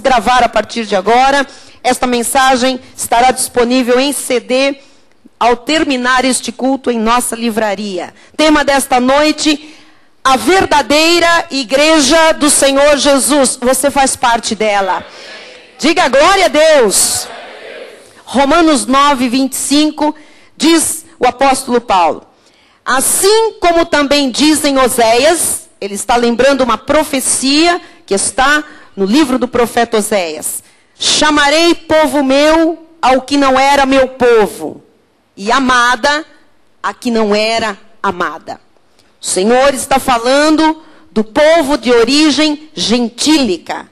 gravar a partir de agora. Esta mensagem estará disponível em CD ao terminar este culto em nossa livraria. Tema desta noite: a verdadeira igreja do Senhor Jesus. Você faz parte dela. Diga glória a Deus. Romanos 9, 25, diz o apóstolo Paulo: assim como também dizem Oséias, ele está lembrando uma profecia que está no livro do profeta Oséias: chamarei povo meu ao que não era meu povo, e amada a que não era amada. O Senhor está falando do povo de origem gentílica,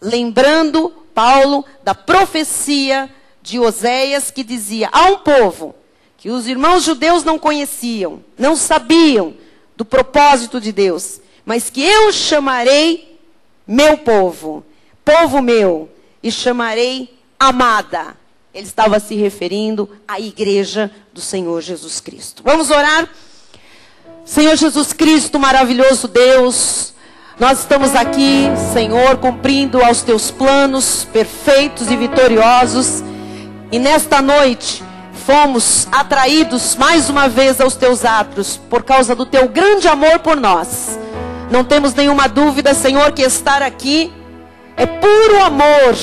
lembrando Paulo da profecia de Oséias que dizia: há um povo que os irmãos judeus não conheciam, não sabiam do propósito de Deus, mas que eu chamarei meu povo, povo meu, e chamarei amada. Ele estava se referindo à igreja do Senhor Jesus Cristo. Vamos orar? Senhor Jesus Cristo, maravilhoso Deus, nós estamos aqui, Senhor, cumprindo aos teus planos perfeitos e vitoriosos. E nesta noite, fomos atraídos mais uma vez aos teus atos, por causa do teu grande amor por nós. Não temos nenhuma dúvida, Senhor, que estar aqui é puro amor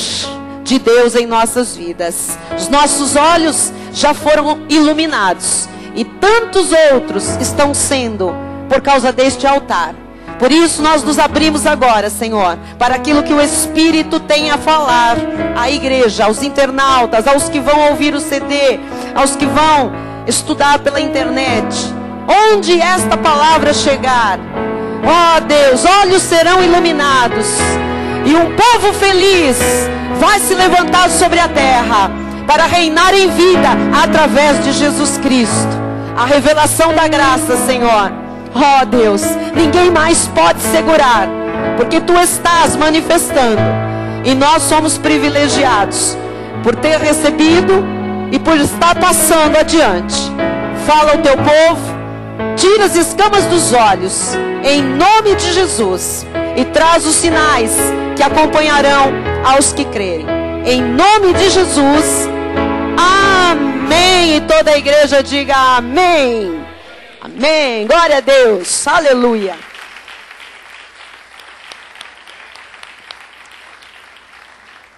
de Deus em nossas vidas. Os nossos olhos já foram iluminados, e tantos outros estão sendo por causa deste altar. Por isso nós nos abrimos agora, Senhor, para aquilo que o Espírito tem a falar à igreja, aos internautas, aos que vão ouvir o CD, aos que vão estudar pela internet. Onde esta palavra chegar, ó Deus, olhos serão iluminados, e um povo feliz vai se levantar sobre a terra para reinar em vida através de Jesus Cristo. A revelação da graça, Senhor. Ó Deus, ninguém mais pode segurar, porque Tu estás manifestando. E nós somos privilegiados por ter recebido e por estar passando adiante. Fala ao Teu povo, tira as escamas dos olhos, em nome de Jesus, e traz os sinais que acompanharão aos que crerem. Em nome de Jesus, amém. E toda a igreja diga amém. Amém, glória a Deus, aleluia.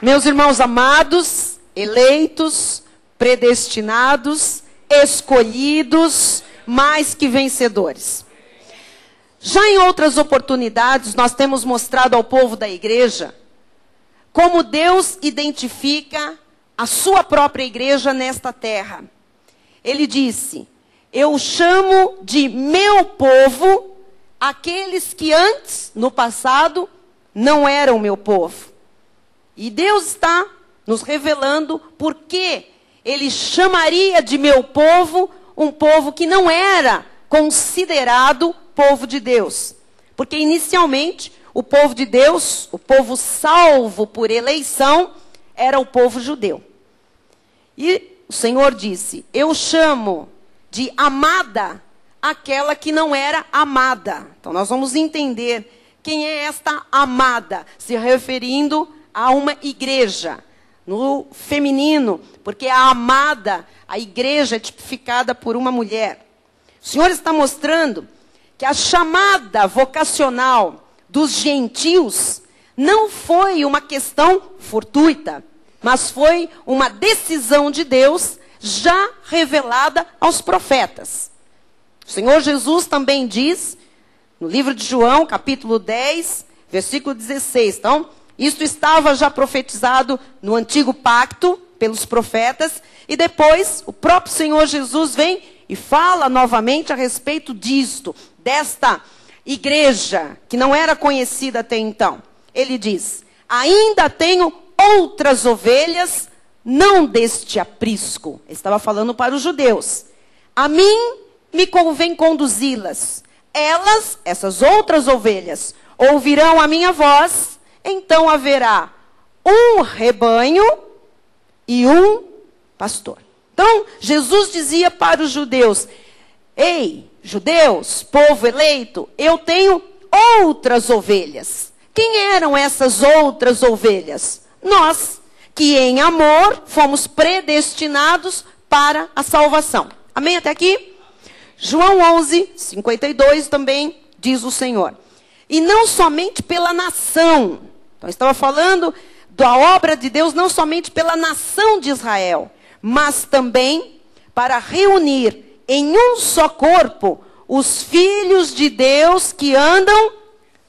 Meus irmãos amados, eleitos, predestinados, escolhidos, mais que vencedores. Já em outras oportunidades, nós temos mostrado ao povo da igreja como Deus identifica a sua própria igreja nesta terra. Ele disse: eu chamo de meu povo aqueles que antes, no passado, não eram meu povo. E Deus está nos revelando por que Ele chamaria de meu povo um povo que não era considerado povo de Deus. Porque inicialmente o povo de Deus, o povo salvo por eleição, era o povo judeu. E o Senhor disse: eu chamo de amada aquela que não era amada. Então nós vamos entender quem é esta amada, se referindo a uma igreja, no feminino, porque a amada, a igreja é tipificada por uma mulher. O Senhor está mostrando que a chamada vocacional dos gentios não foi uma questão fortuita, mas foi uma decisão de Deus já revelada aos profetas. O Senhor Jesus também diz, no livro de João, capítulo 10, versículo 16. Então, isto estava já profetizado no antigo pacto, pelos profetas, e depois o próprio Senhor Jesus vem e fala novamente a respeito disto, desta igreja, que não era conhecida até então. Ele diz: ainda tenho outras ovelhas, não deste aprisco. Ele estava falando para os judeus. A mim me convém conduzi-las. Elas, essas outras ovelhas, ouvirão a minha voz, então haverá um rebanho e um pastor. Então, Jesus dizia para os judeus: ei, judeus, povo eleito, eu tenho outras ovelhas. Quem eram essas outras ovelhas? Nós, que em amor fomos predestinados para a salvação. Amém até aqui? João 11, 52 também diz o Senhor. E não somente pela nação. Então, estava falando da obra de Deus não somente pela nação de Israel, mas também para reunir em um só corpo os filhos de Deus que andam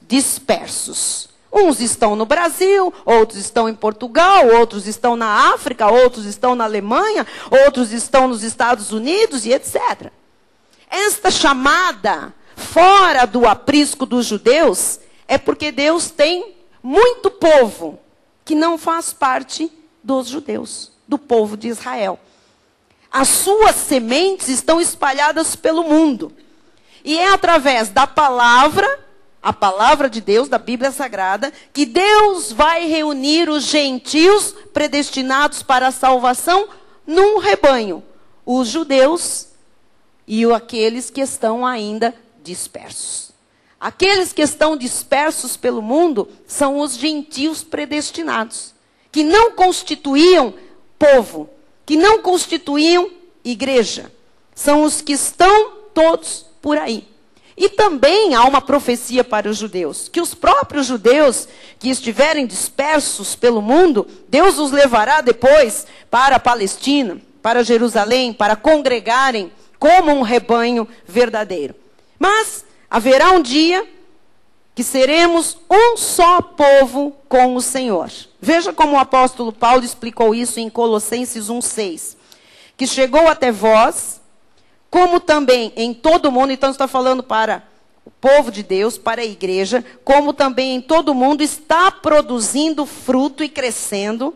dispersos. Uns estão no Brasil, outros estão em Portugal, outros estão na África, outros estão na Alemanha, outros estão nos Estados Unidos e etc. Esta chamada fora do aprisco dos judeus é porque Deus tem muito povo que não faz parte dos judeus, do povo de Israel. As suas sementes estão espalhadas pelo mundo. E é através da palavra, a palavra de Deus, da Bíblia Sagrada, que Deus vai reunir os gentios predestinados para a salvação num rebanho. Os judeus e aqueles que estão ainda dispersos. Aqueles que estão dispersos pelo mundo são os gentios predestinados, que não constituíam povo, que não constituíam igreja. São os que estão todos por aí. E também há uma profecia para os judeus, que os próprios judeus que estiverem dispersos pelo mundo, Deus os levará depois para a Palestina, para Jerusalém, para congregarem como um rebanho verdadeiro. Mas haverá um dia que seremos um só povo com o Senhor. Veja como o apóstolo Paulo explicou isso em Colossenses 1,6. Que chegou até vós, como também em todo o mundo, então está falando para o povo de Deus, para a igreja, como também em todo o mundo está produzindo fruto e crescendo.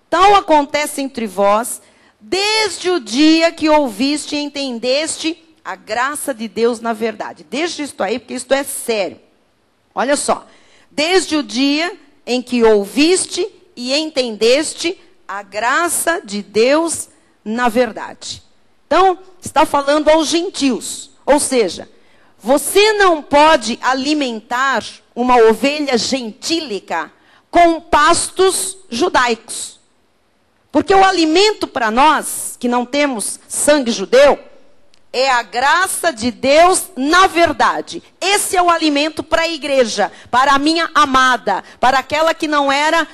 Tal acontece entre vós, desde o dia que ouviste e entendeste a graça de Deus na verdade. Deixa isto aí, porque isto é sério. Olha só. Desde o dia em que ouviste e entendeste a graça de Deus na verdade. Então, está falando aos gentios. Ou seja, você não pode alimentar uma ovelha gentílica com pastos judaicos. Porque o alimento para nós, que não temos sangue judeu, é a graça de Deus na verdade. Esse é o alimento para a igreja, para a minha amada, para aquela que não era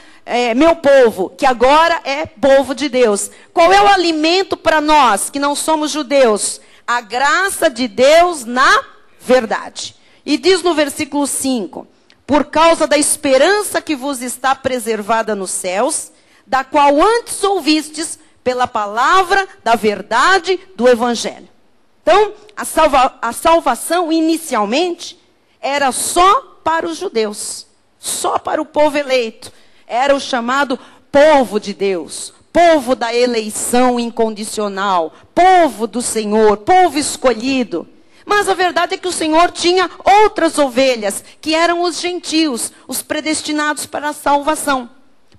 meu povo, que agora é povo de Deus. Qual é o alimento para nós, que não somos judeus? A graça de Deus na verdade. E diz no versículo 5, por causa da esperança que vos está preservada nos céus, da qual antes ouvistes pela palavra da verdade do evangelho. Então, a salvação inicialmente era só para os judeus, só para o povo eleito. Era o chamado povo de Deus, povo da eleição incondicional, povo do Senhor, povo escolhido. Mas a verdade é que o Senhor tinha outras ovelhas, que eram os gentios, os predestinados para a salvação.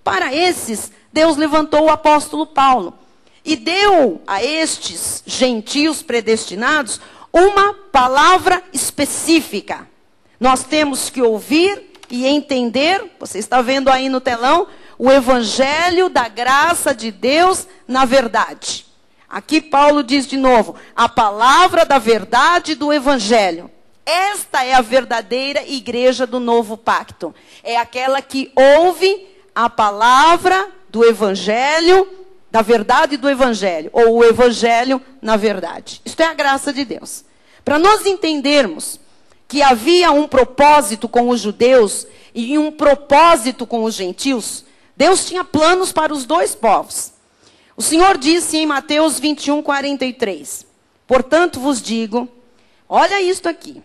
Para esses, Deus levantou o apóstolo Paulo. E deu a estes gentios predestinados uma palavra específica. Nós temos que ouvir e entender, você está vendo aí no telão, o evangelho da graça de Deus na verdade. Aqui Paulo diz de novo, a palavra da verdade do evangelho. Esta é a verdadeira igreja do novo pacto. É aquela que ouve a palavra do evangelho, da verdade do evangelho, ou o evangelho na verdade. Isto é a graça de Deus. Para nós entendermos que havia um propósito com os judeus e um propósito com os gentios, Deus tinha planos para os dois povos. O Senhor disse em Mateus 21, 43, portanto vos digo, olha isto aqui,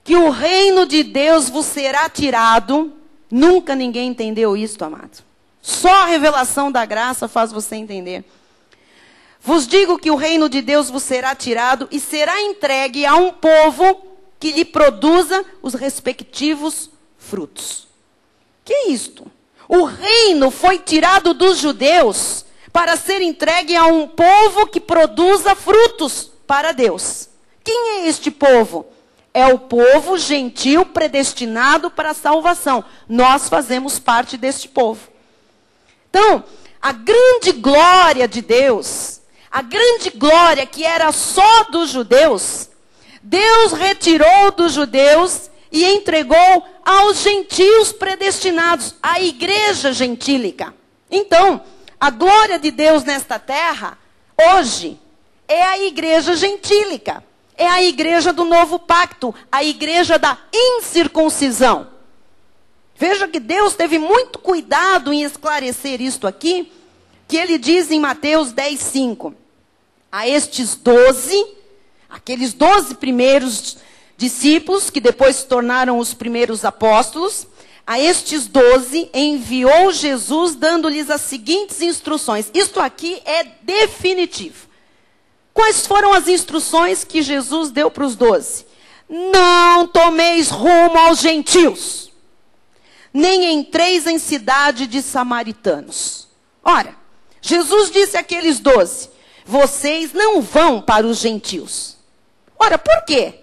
que o reino de Deus vos será tirado. Nunca ninguém entendeu isto, amado. Só a revelação da graça faz você entender. Vos digo que o reino de Deus vos será tirado e será entregue a um povo que lhe produza os respectivos frutos. Que é isto? O reino foi tirado dos judeus para ser entregue a um povo que produza frutos para Deus. Quem é este povo? é o povo gentil predestinado para a salvação. Nós fazemos parte deste povo. Então, a grande glória de Deus, a grande glória que era só dos judeus, Deus retirou dos judeus e entregou aos gentios predestinados, à igreja gentílica. Então, a glória de Deus nesta terra, hoje, é a igreja gentílica. É a igreja do novo pacto, a igreja da incircuncisão. Veja que Deus teve muito cuidado em esclarecer isto aqui, que ele diz em Mateus 10:5. A estes 12, aqueles 12 primeiros discípulos, que depois se tornaram os primeiros apóstolos, a estes 12 enviou Jesus dando-lhes as seguintes instruções. Isto aqui é definitivo. Quais foram as instruções que Jesus deu para os 12? Não tomeis rumo aos gentios, nem entreis em cidade de samaritanos. Ora, Jesus disse àqueles 12, vocês não vão para os gentios. Ora, por quê?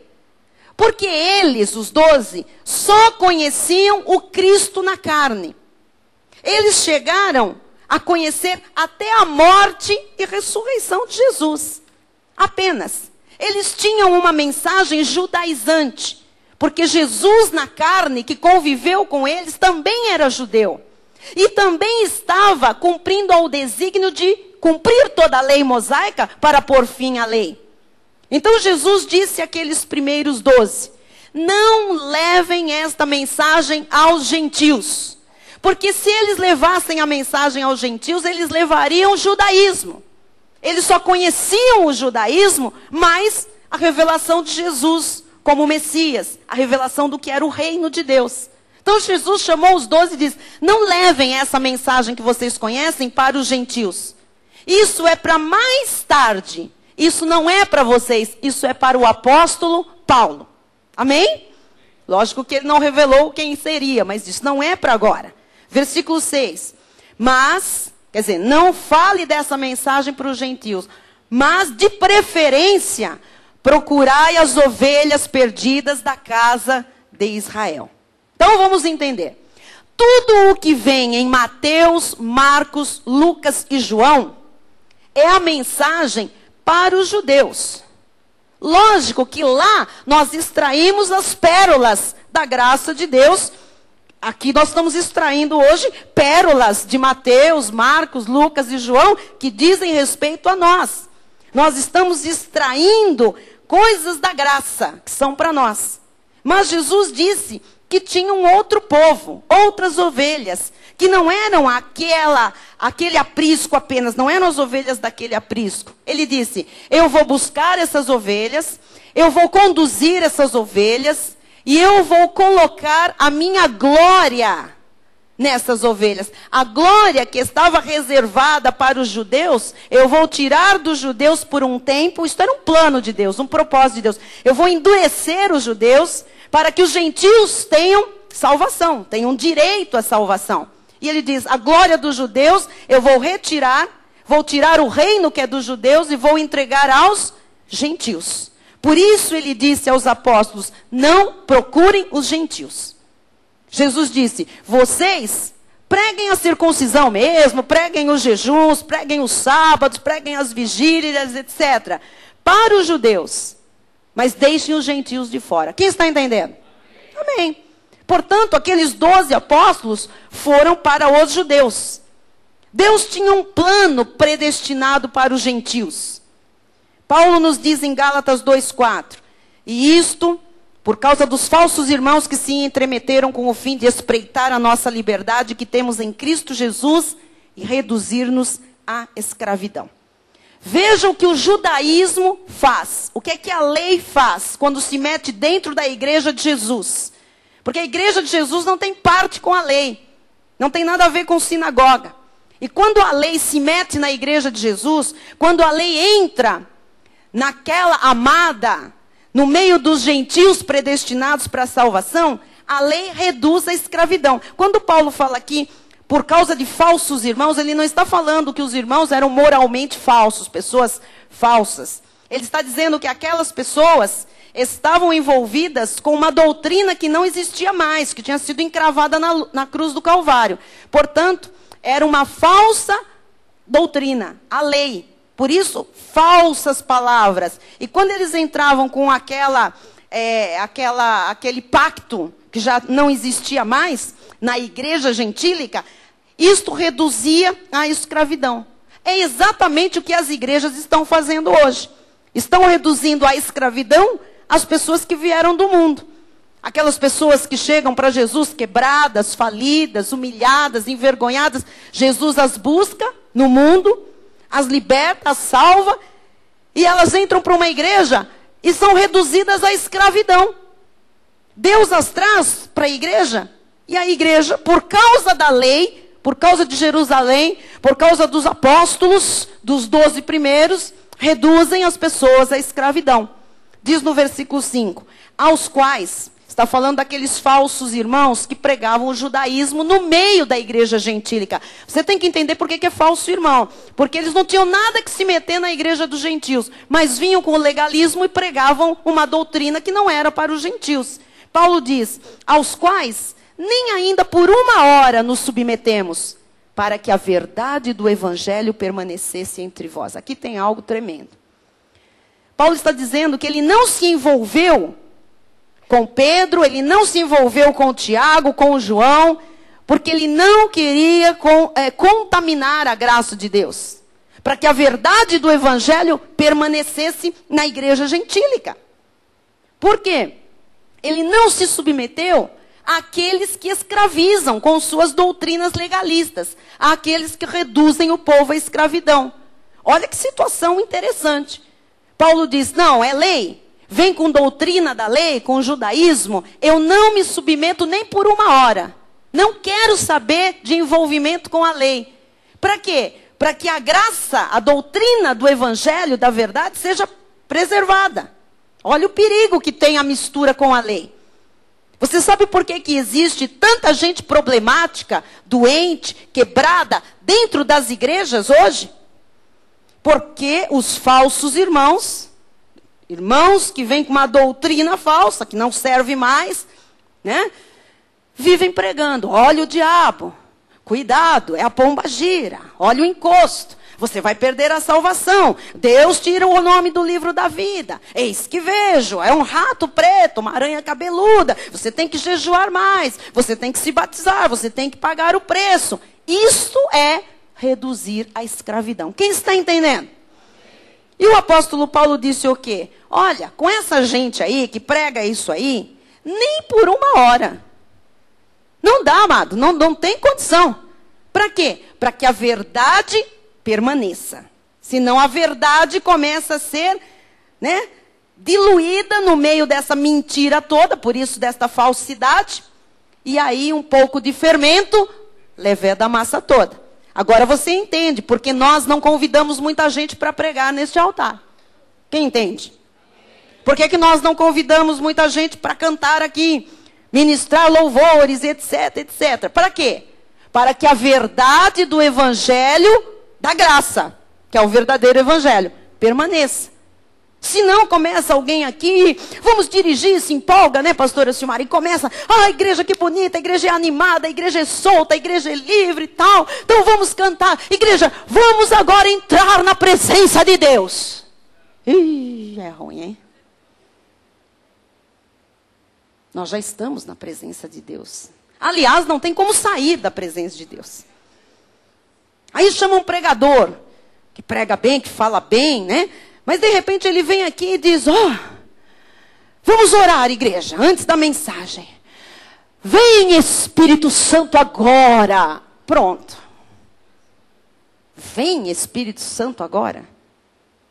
Porque eles, os 12, só conheciam o Cristo na carne. Eles chegaram a conhecer até a morte e ressurreição de Jesus. Apenas. Eles tinham uma mensagem judaizante. Porque Jesus na carne, que conviveu com eles, também era judeu. E também estava cumprindo ao desígnio de cumprir toda a lei mosaica para pôr fim à lei. Então Jesus disse àqueles primeiros 12, não levem esta mensagem aos gentios. Porque se eles levassem a mensagem aos gentios, eles levariam o judaísmo. Eles só conheciam o judaísmo, mas a revelação de Jesus como Messias, a revelação do que era o reino de Deus. Então Jesus chamou os 12 e disse, não levem essa mensagem que vocês conhecem para os gentios. Isso é para mais tarde. Isso não é para vocês, isso é para o apóstolo Paulo. Amém? Lógico que ele não revelou quem seria, mas isso não é para agora. Versículo 6. Mas, quer dizer, não fale dessa mensagem para os gentios, mas de preferência, procurai as ovelhas perdidas da casa de Israel. Então vamos entender. Tudo o que vem em Mateus, Marcos, Lucas e João é a mensagem para os judeus. Lógico que lá nós extraímos as pérolas da graça de Deus. Aqui nós estamos extraindo hoje pérolas de Mateus, Marcos, Lucas e João que dizem respeito a nós. Nós estamos extraindo coisas da graça que são para nós. Mas Jesus disse que tinha um outro povo, outras ovelhas, que não eram aquele aprisco apenas, não eram as ovelhas daquele aprisco. Ele disse, eu vou buscar essas ovelhas, eu vou conduzir essas ovelhas, e eu vou colocar a minha glória nessas ovelhas. A glória que estava reservada para os judeus, eu vou tirar dos judeus por um tempo, isso era um plano de Deus, um propósito de Deus. Eu vou endurecer os judeus, para que os gentios tenham salvação, tenham direito à salvação. E ele diz, a glória dos judeus eu vou retirar, vou tirar o reino que é dos judeus e vou entregar aos gentios. Por isso ele disse aos apóstolos, não procurem os gentios. Jesus disse, vocês preguem a circuncisão mesmo, preguem os jejuns, preguem os sábados, preguem as vigílias, etc. Para os judeus. Mas deixem os gentios de fora. Quem está entendendo? Amém. Portanto, aqueles 12 apóstolos foram para os judeus. Deus tinha um plano predestinado para os gentios. Paulo nos diz em Gálatas 2:4. E isto, por causa dos falsos irmãos que se entremeteram com o fim de espreitar a nossa liberdade que temos em Cristo Jesus e reduzir-nos à escravidão. Veja o que o judaísmo faz. O que é que a lei faz quando se mete dentro da igreja de Jesus? Porque a igreja de Jesus não tem parte com a lei. Não tem nada a ver com sinagoga. E quando a lei se mete na igreja de Jesus, quando a lei entra naquela amada, no meio dos gentios predestinados para a salvação, a lei reduz a escravidão. Quando Paulo fala aqui, por causa de falsos irmãos, ele não está falando que os irmãos eram moralmente falsos, pessoas falsas. Ele está dizendo que aquelas pessoas estavam envolvidas com uma doutrina que não existia mais, que tinha sido encravada na cruz do Calvário. Portanto, era uma falsa doutrina, a lei. Por isso, falsas palavras. E quando eles entravam com aquele pacto que já não existia mais na igreja gentílica, isto reduzia a escravidão. É exatamente o que as igrejas estão fazendo hoje. Estão reduzindo a escravidão as pessoas que vieram do mundo. Aquelas pessoas que chegam para Jesus quebradas, falidas, humilhadas, envergonhadas. Jesus as busca no mundo, as liberta, as salva. E elas entram para uma igreja e são reduzidas à escravidão. Deus as traz para a igreja. E a igreja, por causa da lei, por causa de Jerusalém, por causa dos apóstolos, dos 12 primeiros, reduzem as pessoas à escravidão. Diz no versículo 5, aos quais, está falando daqueles falsos irmãos que pregavam o judaísmo no meio da igreja gentílica. Você tem que entender por que é falso irmão. Porque eles não tinham nada que se meter na igreja dos gentios, mas vinham com o legalismo e pregavam uma doutrina que não era para os gentios. Paulo diz, aos quais nem ainda por uma hora nos submetemos, para que a verdade do evangelho permanecesse entre vós. Aqui tem algo tremendo. Paulo está dizendo que ele não se envolveu com Pedro, ele não se envolveu com o Tiago, com o João, porque ele não queria contaminar a graça de Deus. Para que a verdade do evangelho permanecesse na igreja gentílica. Por quê? Ele não se submeteu àqueles que escravizam com suas doutrinas legalistas, àqueles que reduzem o povo à escravidão. Olha que situação interessante. Paulo diz, não, é lei. Vem com doutrina da lei, com judaísmo. Eu não me submeto nem por uma hora. Não quero saber de envolvimento com a lei. Para quê? Para que a graça, a doutrina do evangelho, da verdade, seja preservada. Olha o perigo que tem a mistura com a lei. Você sabe por que existe tanta gente problemática, doente, quebrada, dentro das igrejas hoje? Porque os falsos irmãos que vêm com uma doutrina falsa, que não serve mais, né? Vivem pregando, olha o diabo, cuidado, é a pomba gira, olha o encosto, você vai perder a salvação, Deus tira o nome do livro da vida, eis que vejo, é um rato preto, uma aranha cabeluda, você tem que jejuar mais, você tem que se batizar, você tem que pagar o preço. Isto é reduzir a escravidão. Quem está entendendo? E o apóstolo Paulo disse o quê? Olha, com essa gente aí, que prega isso aí, nem por uma hora. Não dá, amado, não tem condição. Para quê? Para que a verdade permaneça. Senão a verdade começa a ser, né, diluída no meio dessa mentira toda, por isso desta falsidade. E aí um pouco de fermento leveda a massa toda. Agora você entende, porque nós não convidamos muita gente para pregar neste altar. Quem entende? Por que nós não convidamos muita gente para cantar aqui, ministrar louvores, etc, etc? Para quê? Para que a verdade do evangelho da graça, que é o verdadeiro evangelho, permaneça. Se não, começa alguém aqui, vamos dirigir, se empolga, né, pastora Silmara? E começa, igreja que bonita, a igreja é animada, a igreja é solta, a igreja é livre e tal. Então vamos cantar. Igreja, vamos agora entrar na presença de Deus. Ih, é ruim, hein? Nós já estamos na presença de Deus. Aliás, não tem como sair da presença de Deus. Aí chama um pregador, que prega bem, que fala bem, né? Mas de repente ele vem aqui e diz, vamos orar, igreja, antes da mensagem. Vem Espírito Santo agora. Pronto. Vem Espírito Santo agora.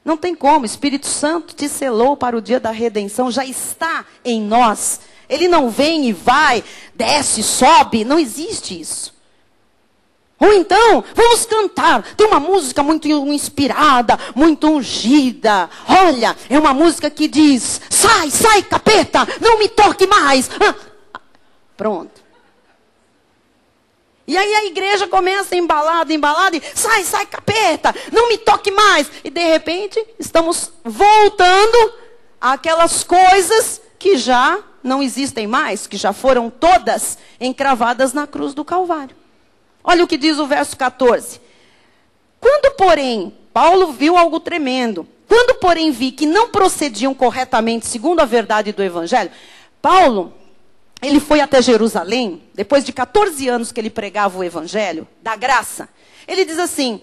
Não tem como, Espírito Santo te selou para o dia da redenção, já está em nós. Ele não vem e vai, desce, sobe, não existe isso. Ou então, vamos cantar. Tem uma música muito inspirada, muito ungida. Olha, é uma música que diz, sai, sai, capeta, não me toque mais. Pronto. E aí a igreja começa embalada, e sai, sai, capeta, não me toque mais. E de repente, estamos voltando aquelas coisas que já não existem mais, que já foram todas encravadas na cruz do Calvário. Olha o que diz o verso 14. Quando, porém, Paulo viu algo tremendo. Quando, porém, vi que não procediam corretamente segundo a verdade do Evangelho, Paulo, ele foi até Jerusalém, depois de 14 anos que ele pregava o Evangelho da graça. Ele diz assim,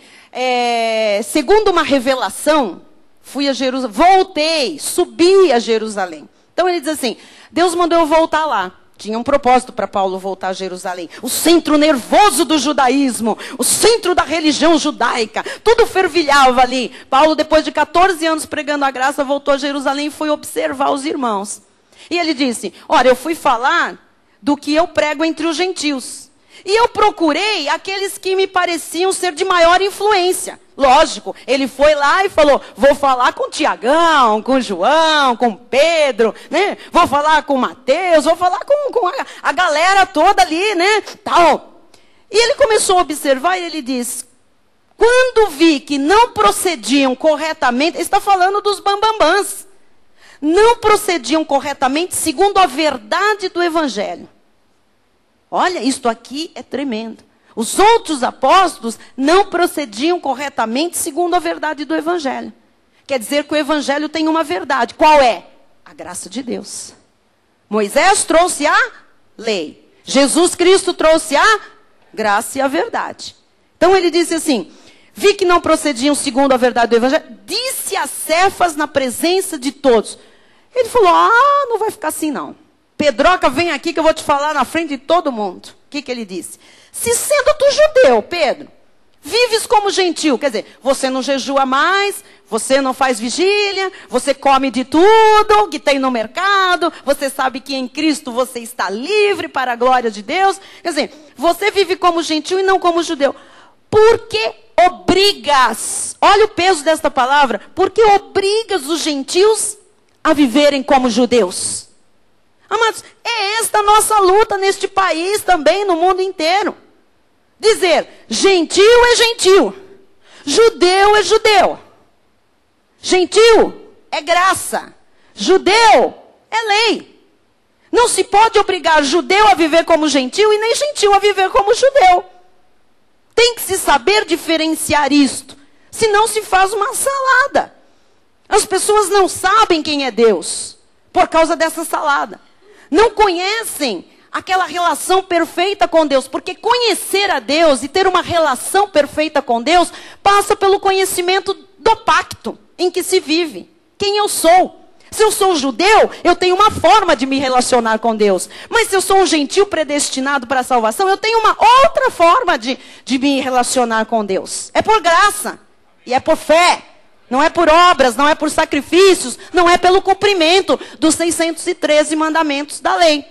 segundo uma revelação, fui a Jerusalém, voltei, subi a Jerusalém. Então ele diz assim, Deus mandou eu voltar lá. Tinha um propósito para Paulo voltar a Jerusalém. O centro nervoso do judaísmo, o centro da religião judaica, tudo fervilhava ali. Paulo, depois de 14 anos pregando a graça, voltou a Jerusalém e foi observar os irmãos. E ele disse, olha, eu fui falar do que eu prego entre os gentios. E eu procurei aqueles que me pareciam ser de maior influência. Lógico, ele foi lá e falou, vou falar com Tiagão, com João, com Pedro, né? Vou falar com Mateus, vou falar com a galera toda ali, né? Tal. E ele começou a observar e ele diz, quando vi que não procediam corretamente, ele está falando dos bambambãs, não procediam corretamente segundo a verdade do Evangelho. Olha, isto aqui é tremendo. Os outros apóstolos não procediam corretamente segundo a verdade do Evangelho. Quer dizer que o Evangelho tem uma verdade. Qual é? A graça de Deus. Moisés trouxe a lei. Jesus Cristo trouxe a graça e a verdade. Então ele disse assim, vi que não procediam segundo a verdade do Evangelho, disse a Cefas na presença de todos. Ele falou, não vai ficar assim não. Pedroca, vem aqui que eu vou te falar na frente de todo mundo. O que ele disse? Se sendo tu judeu, Pedro, vives como gentil, quer dizer, você não jejua mais, você não faz vigília, você come de tudo que tem no mercado, você sabe que em Cristo você está livre para a glória de Deus. Quer dizer, você vive como gentil e não como judeu. Por que obrigas, olha o peso desta palavra, por que obrigas os gentios a viverem como judeus? Amados, é esta a nossa luta neste país também, no mundo inteiro. Dizer, gentil é gentil, judeu é judeu. Gentil é graça, judeu é lei. Não se pode obrigar judeu a viver como gentil e nem gentil a viver como judeu. Tem que se saber diferenciar isto, senão se faz uma salada. As pessoas não sabem quem é Deus por causa dessa salada. Não conhecem aquela relação perfeita com Deus, porque conhecer a Deus e ter uma relação perfeita com Deus passa pelo conhecimento do pacto em que se vive. Quem eu sou? Se eu sou judeu, eu tenho uma forma de me relacionar com Deus. Mas se eu sou um gentil predestinado para a salvação, eu tenho uma outra forma de me relacionar com Deus. É por graça e é por fé. Não é por obras, não é por sacrifícios, não é pelo cumprimento dos 613 mandamentos da lei.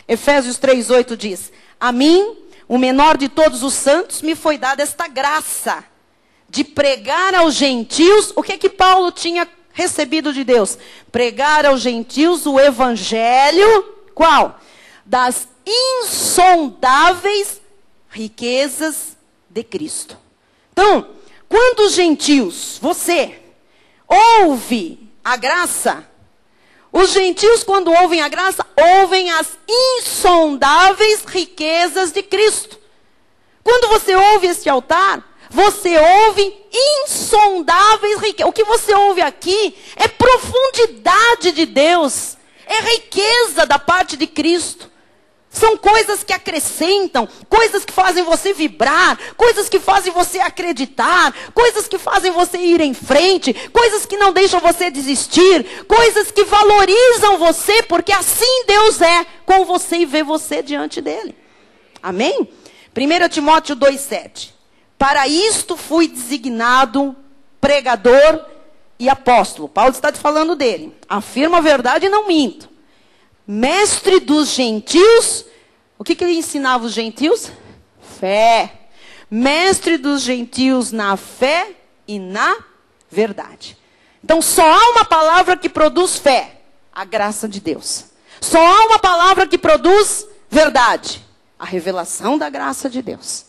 Efésios 3:8 diz, a mim, o menor de todos os santos, me foi dada esta graça de pregar aos gentios, o que Paulo tinha recebido de Deus? Pregar aos gentios o evangelho, qual? Das insondáveis riquezas de Cristo. Então, quando os gentios, você, ouve a graça, os gentios quando ouvem a graça, ouvem as insondáveis riquezas de Cristo. Quando você ouve este altar, você ouve insondáveis riquezas. O que você ouve aqui é profundidade de Deus, é riqueza da parte de Cristo. São coisas que acrescentam, coisas que fazem você vibrar, coisas que fazem você acreditar, coisas que fazem você ir em frente, coisas que não deixam você desistir, coisas que valorizam você, porque assim Deus é com você e vê você diante dele. Amém? 1 Timóteo 2,7. Para isto fui designado pregador e apóstolo. Paulo está te falando dele. Afirmo a verdade e não minto. Mestre dos gentios. O que ele ensinava os gentios? Fé. Mestre dos gentios na fé e na verdade. Então só há uma palavra que produz fé. A graça de Deus. Só há uma palavra que produz verdade. A revelação da graça de Deus.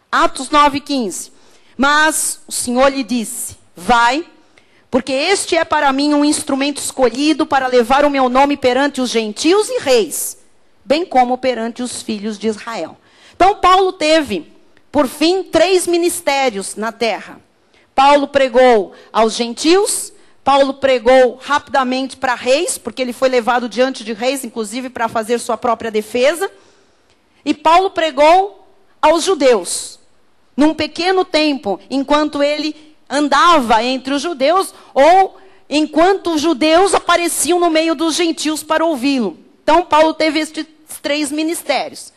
Atos 9:15. Mas o Senhor lhe disse, vai, Porque este é para mim um instrumento escolhido para levar o meu nome perante os gentios e reis, bem como perante os filhos de Israel. Então Paulo teve, por fim, 3 ministérios na terra. Paulo pregou aos gentios, Paulo pregou rapidamente para reis, porque ele foi levado diante de reis, inclusive para fazer sua própria defesa. E Paulo pregou aos judeus, num pequeno tempo, enquanto ele andava entre os judeus, ou enquanto os judeus apareciam no meio dos gentios para ouvi-lo. Então Paulo teve estes 3 ministérios.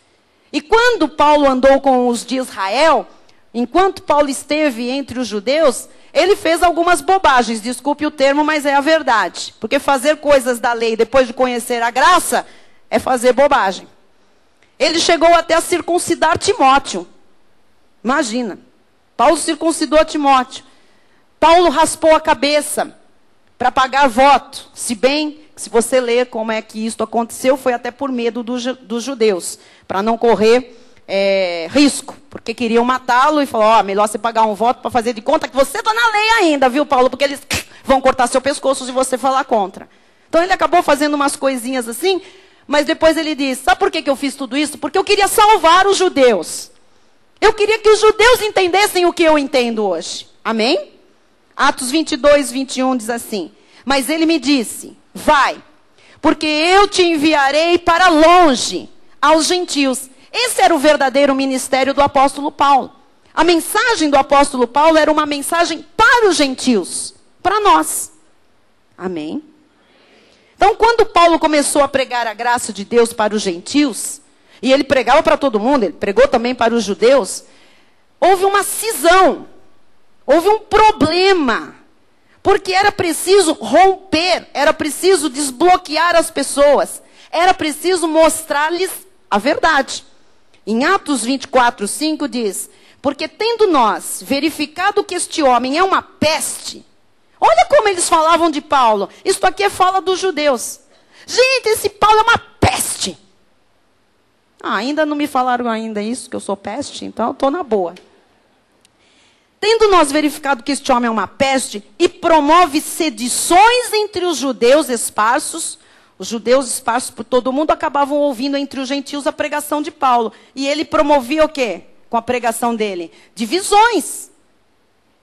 E quando Paulo andou com os de Israel, enquanto Paulo esteve entre os judeus, ele fez algumas bobagens, desculpe o termo, mas é a verdade. Porque fazer coisas da lei depois de conhecer a graça é fazer bobagem. Ele chegou até a circuncidar Timóteo. Imagina, Paulo circuncidou Timóteo. Paulo raspou a cabeça para pagar voto. Se bem, se você ler como é que isso aconteceu, foi até por medo dos judeus, para não correr risco, porque queriam matá-lo e falou, melhor você pagar um voto para fazer de conta que você está na lei ainda, viu, Paulo? Porque eles vão cortar seu pescoço se você falar contra. Então ele acabou fazendo umas coisinhas assim, mas depois ele disse, sabe por que eu fiz tudo isso? Porque eu queria salvar os judeus. Eu queria que os judeus entendessem o que eu entendo hoje. Amém? Atos 22, 21 diz assim, mas ele me disse, vai, porque eu te enviarei para longe, aos gentios. Esse era o verdadeiro ministério do apóstolo Paulo. A mensagem do apóstolo Paulo era uma mensagem para os gentios, para nós. Amém? Então, quando Paulo começou a pregar a graça de Deus para os gentios, e ele pregava para todo mundo, ele pregou também para os judeus, houve uma cisão, houve um problema, porque era preciso romper, era preciso desbloquear as pessoas, era preciso mostrar-lhes a verdade. Em Atos 24, 5 diz, porque tendo nós verificado que este homem é uma peste, olha como eles falavam de Paulo, isto aqui é fala dos judeus. Gente, esse Paulo é uma peste. Ainda não me falaram ainda isso, que eu sou peste, então eu estou na boa. Tendo nós verificado que este homem é uma peste e promove sedições entre os judeus esparsos, os judeus esparsos por todo mundo acabavam ouvindo entre os gentios a pregação de Paulo. E ele promovia o quê? Com a pregação dele? Divisões.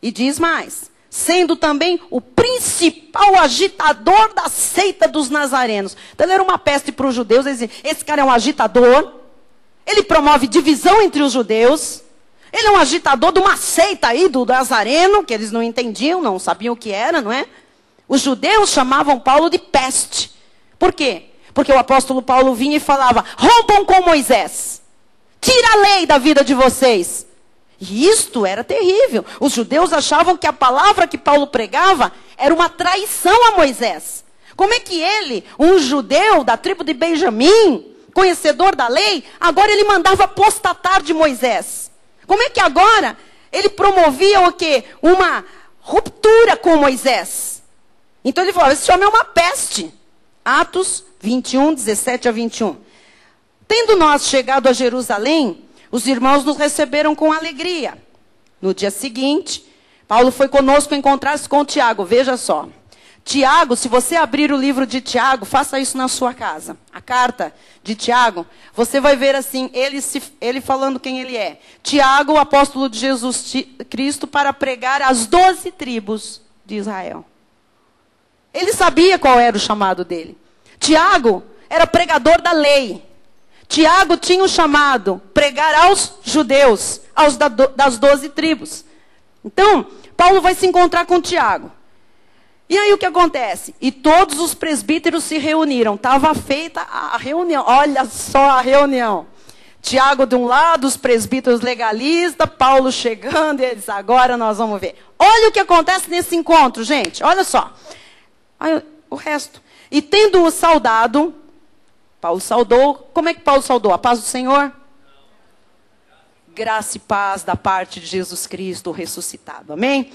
E diz mais, sendo também o principal agitador da seita dos nazarenos. Então ele era uma peste para os judeus, eles diziam, esse cara é um agitador, ele promove divisão entre os judeus, ele é um agitador de uma seita aí do nazareno, que eles não entendiam, não sabiam o que era, não é? Os judeus chamavam Paulo de peste. Por quê? Porque o apóstolo Paulo vinha e falava, rompam com Moisés, tira a lei da vida de vocês. E isto era terrível. Os judeus achavam que a palavra que Paulo pregava era uma traição a Moisés. Como é que ele, um judeu da tribo de Benjamim, conhecedor da lei, agora ele mandava apostatar de Moisés? Como é que agora ele promovia o quê? Uma ruptura com Moisés. Então ele falava, esse homem é uma peste. Atos 21, 17 a 21. Tendo nós chegado a Jerusalém, os irmãos nos receberam com alegria. No dia seguinte, Paulo foi conosco encontrar-se com Tiago. Veja só. Tiago, se você abrir o livro de Tiago, faça isso na sua casa. A carta de Tiago, você vai ver assim, ele falando quem ele é. Tiago, o apóstolo de Jesus Cristo, para pregar as 12 tribos de Israel. Ele sabia qual era o chamado dele. Tiago era pregador da lei. Tiago tinha o chamado pregar aos judeus, das 12 tribos. Então, Paulo vai se encontrar com Tiago. E aí o que acontece? E todos os presbíteros se reuniram. Estava feita a reunião. Olha só a reunião. Tiago de um lado, os presbíteros legalistas, Paulo chegando, e eles, agora nós vamos ver. Olha o que acontece nesse encontro, gente. Olha só. Aí, o resto. E tendo-o saudado, Paulo saudou. Como é que Paulo saudou? A paz do Senhor? Graça e paz da parte de Jesus Cristo ressuscitado. Amém?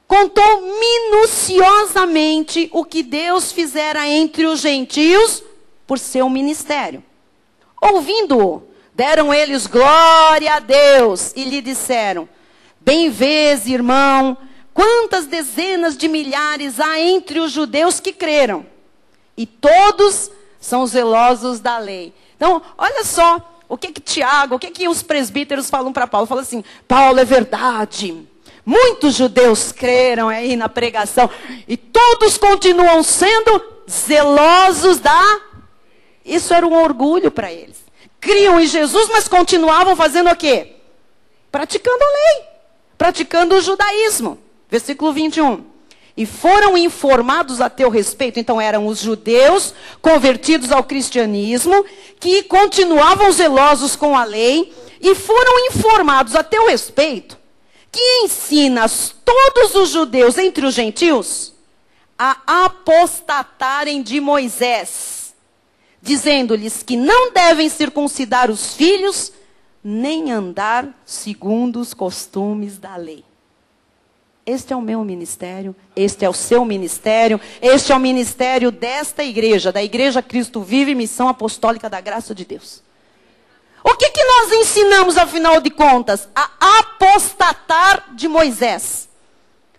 Contou minuciosamente o que Deus fizera entre os gentios por seu ministério. Ouvindo-o, deram eles glória a Deus e lhe disseram, bem vês, irmão, Quantas dezenas de milhares há entre os judeus que creram? E todos são zelosos da lei. Então, olha só o que Tiago, o que os presbíteros falam para Paulo. Falam assim, Paulo, é verdade. Muitos judeus creram aí na pregação. E todos continuam sendo zelosos da... Isso era um orgulho para eles. Criam em Jesus, mas continuavam fazendo o quê? Praticando a lei. Praticando o judaísmo. Versículo 21. E foram informados a teu respeito. Então eram os judeus convertidos ao cristianismo, que continuavam zelosos com a lei, e foram informados a teu respeito, que ensinas todos os judeus entre os gentios a apostatarem de Moisés, dizendo-lhes que não devem circuncidar os filhos, nem andar segundo os costumes da lei. Este é o meu ministério, este é o seu ministério, este é o ministério desta igreja, da Igreja Cristo Vive, Missão Apostólica da Graça de Deus. O que nós ensinamos, afinal de contas? A apostatar de Moisés.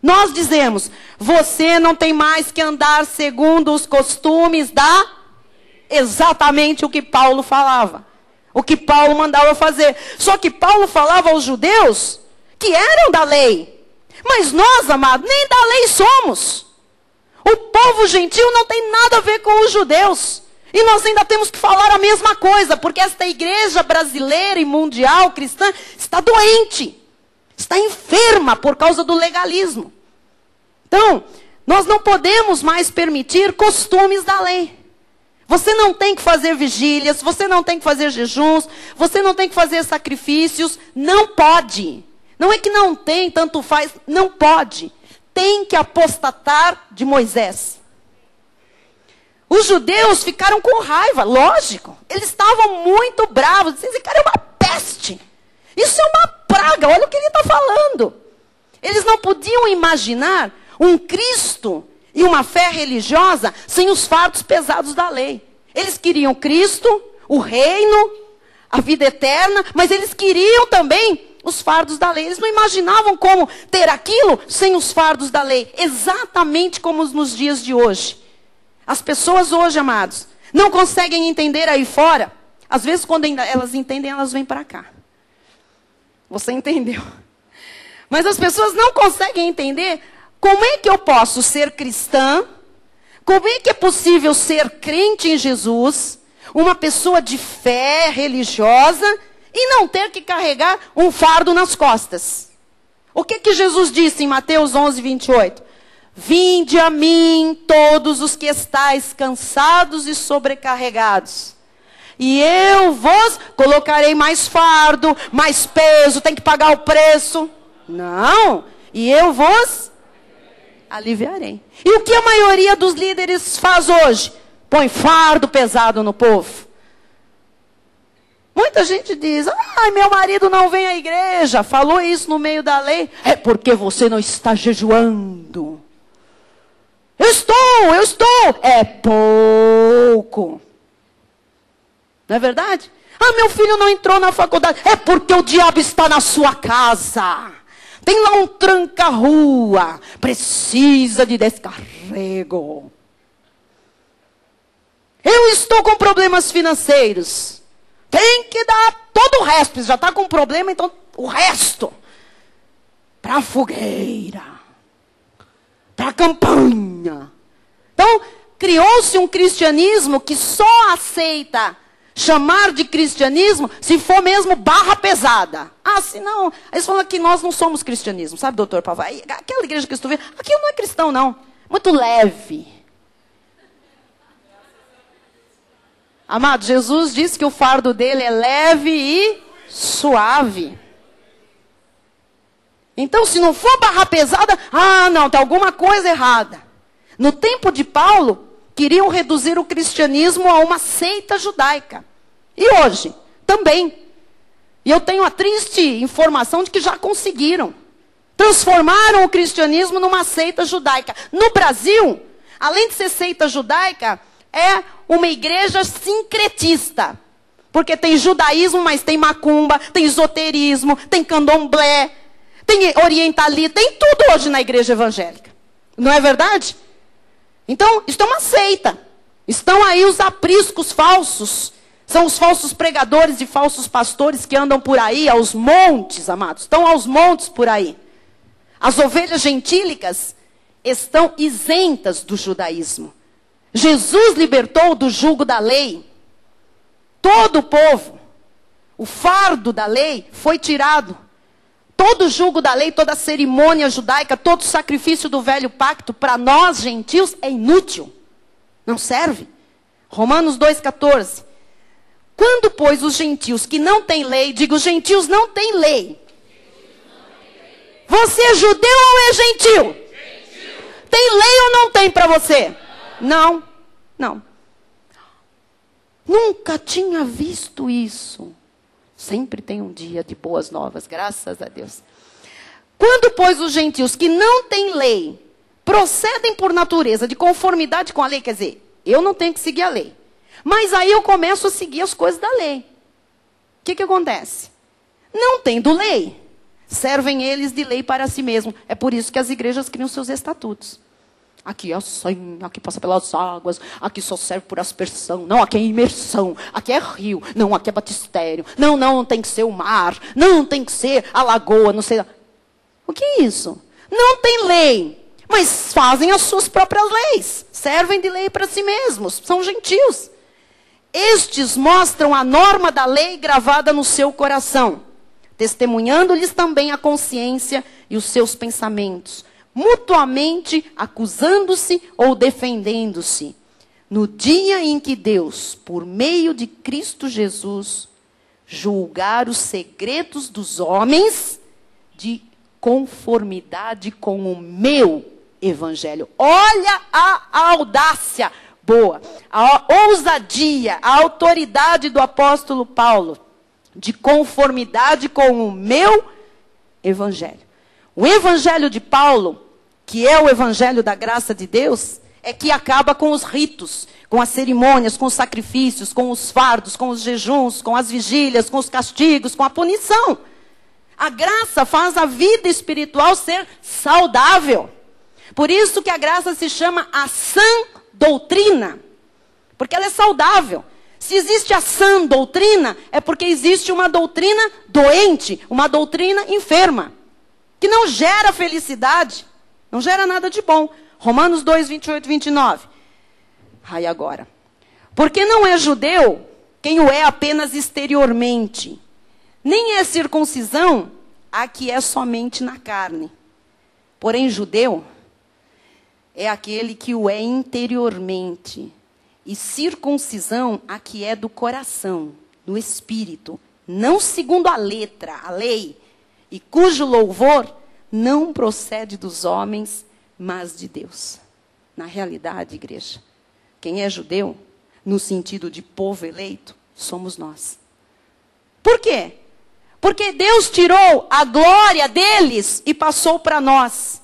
Nós dizemos, você não tem mais que andar segundo os costumes da... Exatamente o que Paulo falava. O que Paulo mandava fazer. Só que Paulo falava aos judeus que eram da lei. Mas nós, amados, nem da lei somos. O povo gentil não tem nada a ver com os judeus. E nós ainda temos que falar a mesma coisa, porque esta igreja brasileira e mundial cristã está doente. Está enferma por causa do legalismo. Então, nós não podemos mais permitir costumes da lei. Você não tem que fazer vigílias, você não tem que fazer jejuns, você não tem que fazer sacrifícios, não pode. Não é que não tem, tanto faz, não pode. Tem que apostatar de Moisés. Os judeus ficaram com raiva, lógico. Eles estavam muito bravos. Esse cara é uma peste. Isso é uma praga, olha o que ele está falando. Eles não podiam imaginar um Cristo e uma fé religiosa sem os fardos pesados da lei. Eles queriam Cristo, o reino, a vida eterna, mas eles queriam também os fardos da lei. Eles não imaginavam como ter aquilo sem os fardos da lei. Exatamente como nos dias de hoje. As pessoas hoje, amados, não conseguem entender aí fora. Às vezes, quando elas entendem, elas vêm para cá. Você entendeu? Mas as pessoas não conseguem entender como é que eu posso ser cristã, como é que é possível ser crente em Jesus, uma pessoa de fé religiosa, e não ter que carregar um fardo nas costas. O que Jesus disse em Mateus 11, 28? Vinde a mim todos os que estáis cansados e sobrecarregados, e eu vos colocarei mais fardo, mais peso, tem que pagar o preço. Não, e eu vos aliviarei. E o que a maioria dos líderes faz hoje? Põe fardo pesado no povo. Muita gente diz, ai, meu marido não vem à igreja. Falou isso no meio da lei. É porque você não está jejuando. Eu estou. É pouco. Não é verdade? Ah, meu filho não entrou na faculdade. É porque o diabo está na sua casa. Tem lá um tranca-rua. Precisa de descarrego. Eu estou com problemas financeiros. Tem que dar todo o resto. Já está com problema, então o resto. Para a fogueira. Para a campanha. Então, criou-se um cristianismo que só aceita chamar de cristianismo se for mesmo barra pesada. Ah, se não, eles falam que nós não somos cristianismo, sabe, doutor Pavai? Aquela igreja que estou vendo, aquilo não é cristão, não. Muito leve. Amado, Jesus disse que o fardo dele é leve e suave. Então, se não for barra pesada, não, tem alguma coisa errada. No tempo de Paulo, queriam reduzir o cristianismo a uma seita judaica. E hoje, também. E eu tenho a triste informação de que já conseguiram. Transformaram o cristianismo numa seita judaica. No Brasil, além de ser seita judaica, é uma igreja sincretista. Porque tem judaísmo, mas tem macumba, tem esoterismo, tem candomblé, tem orientalista, tem tudo hoje na igreja evangélica. Não é verdade? Então, isso é uma seita. Estão aí os apriscos falsos. São os falsos pregadores e falsos pastores que andam por aí aos montes, amados. Estão aos montes por aí. As ovelhas gentílicas estão isentas do judaísmo. Jesus libertou do jugo da lei todo o povo. O fardo da lei foi tirado. Todo o jugo da lei, toda a cerimônia judaica, todo o sacrifício do velho pacto, para nós gentios, é inútil. Não serve. Romanos 2,14. Quando, pois, os gentios que não têm lei, digo, os gentios não têm lei. Você é judeu ou é gentil? Tem lei ou não tem para você? Não. Não. Nunca tinha visto isso. Sempre tem um dia de boas novas, graças a Deus. Quando, pois, os gentios que não têm lei, procedem por natureza de conformidade com a lei, quer dizer, eu não tenho que seguir a lei. Mas aí eu começo a seguir as coisas da lei. O que acontece? Não tendo lei, servem eles de lei para si mesmos. É por isso que as igrejas criam seus estatutos. Aqui é assim, aqui passa pelas águas, aqui só serve por aspersão, não, aqui é imersão, aqui é rio, não, aqui é batistério, não tem que ser o mar, não tem que ser a lagoa, não sei. O que é isso? Não tem lei, mas fazem as suas próprias leis, servem de lei para si mesmos, são gentios. Estes mostram a norma da lei gravada no seu coração, testemunhando-lhes também a consciência e os seus pensamentos, mutuamente acusando-se ou defendendo-se, no dia em que Deus, por meio de Cristo Jesus, julgar os segredos dos homens de conformidade com o meu evangelho. Olha a audácia boa, a ousadia, a autoridade do apóstolo Paulo, de conformidade com o meu evangelho. O evangelho de Paulo, que é o evangelho da graça de Deus, é que acaba com os ritos, com as cerimônias, com os sacrifícios, com os fardos, com os jejuns, com as vigílias, com os castigos, com a punição. A graça faz a vida espiritual ser saudável. Por isso que a graça se chama a sã doutrina, porque ela é saudável. Se existe a sã doutrina, é porque existe uma doutrina doente, uma doutrina enferma, que não gera felicidade, não gera nada de bom. Romanos 2, 28, 29. Aí agora. Porque não é judeu quem o é apenas exteriormente, nem é circuncisão a que é somente na carne. Porém, judeu é aquele que o é interiormente, e circuncisão a que é do coração, do espírito, não segundo a letra, a lei, e cujo louvor não procede dos homens, mas de Deus. Na realidade, igreja, quem é judeu, no sentido de povo eleito, somos nós. Por quê? Porque Deus tirou a glória deles e passou para nós.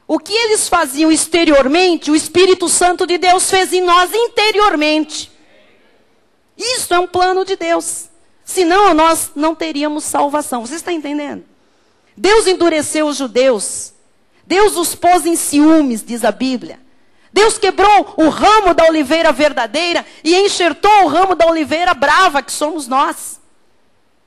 O que eles faziam exteriormente, o Espírito Santo de Deus fez em nós interiormente. Isso é um plano de Deus. Senão nós não teríamos salvação. Você está entendendo? Deus endureceu os judeus. Deus os pôs em ciúmes, diz a Bíblia. Deus quebrou o ramo da oliveira verdadeira e enxertou o ramo da oliveira brava, que somos nós.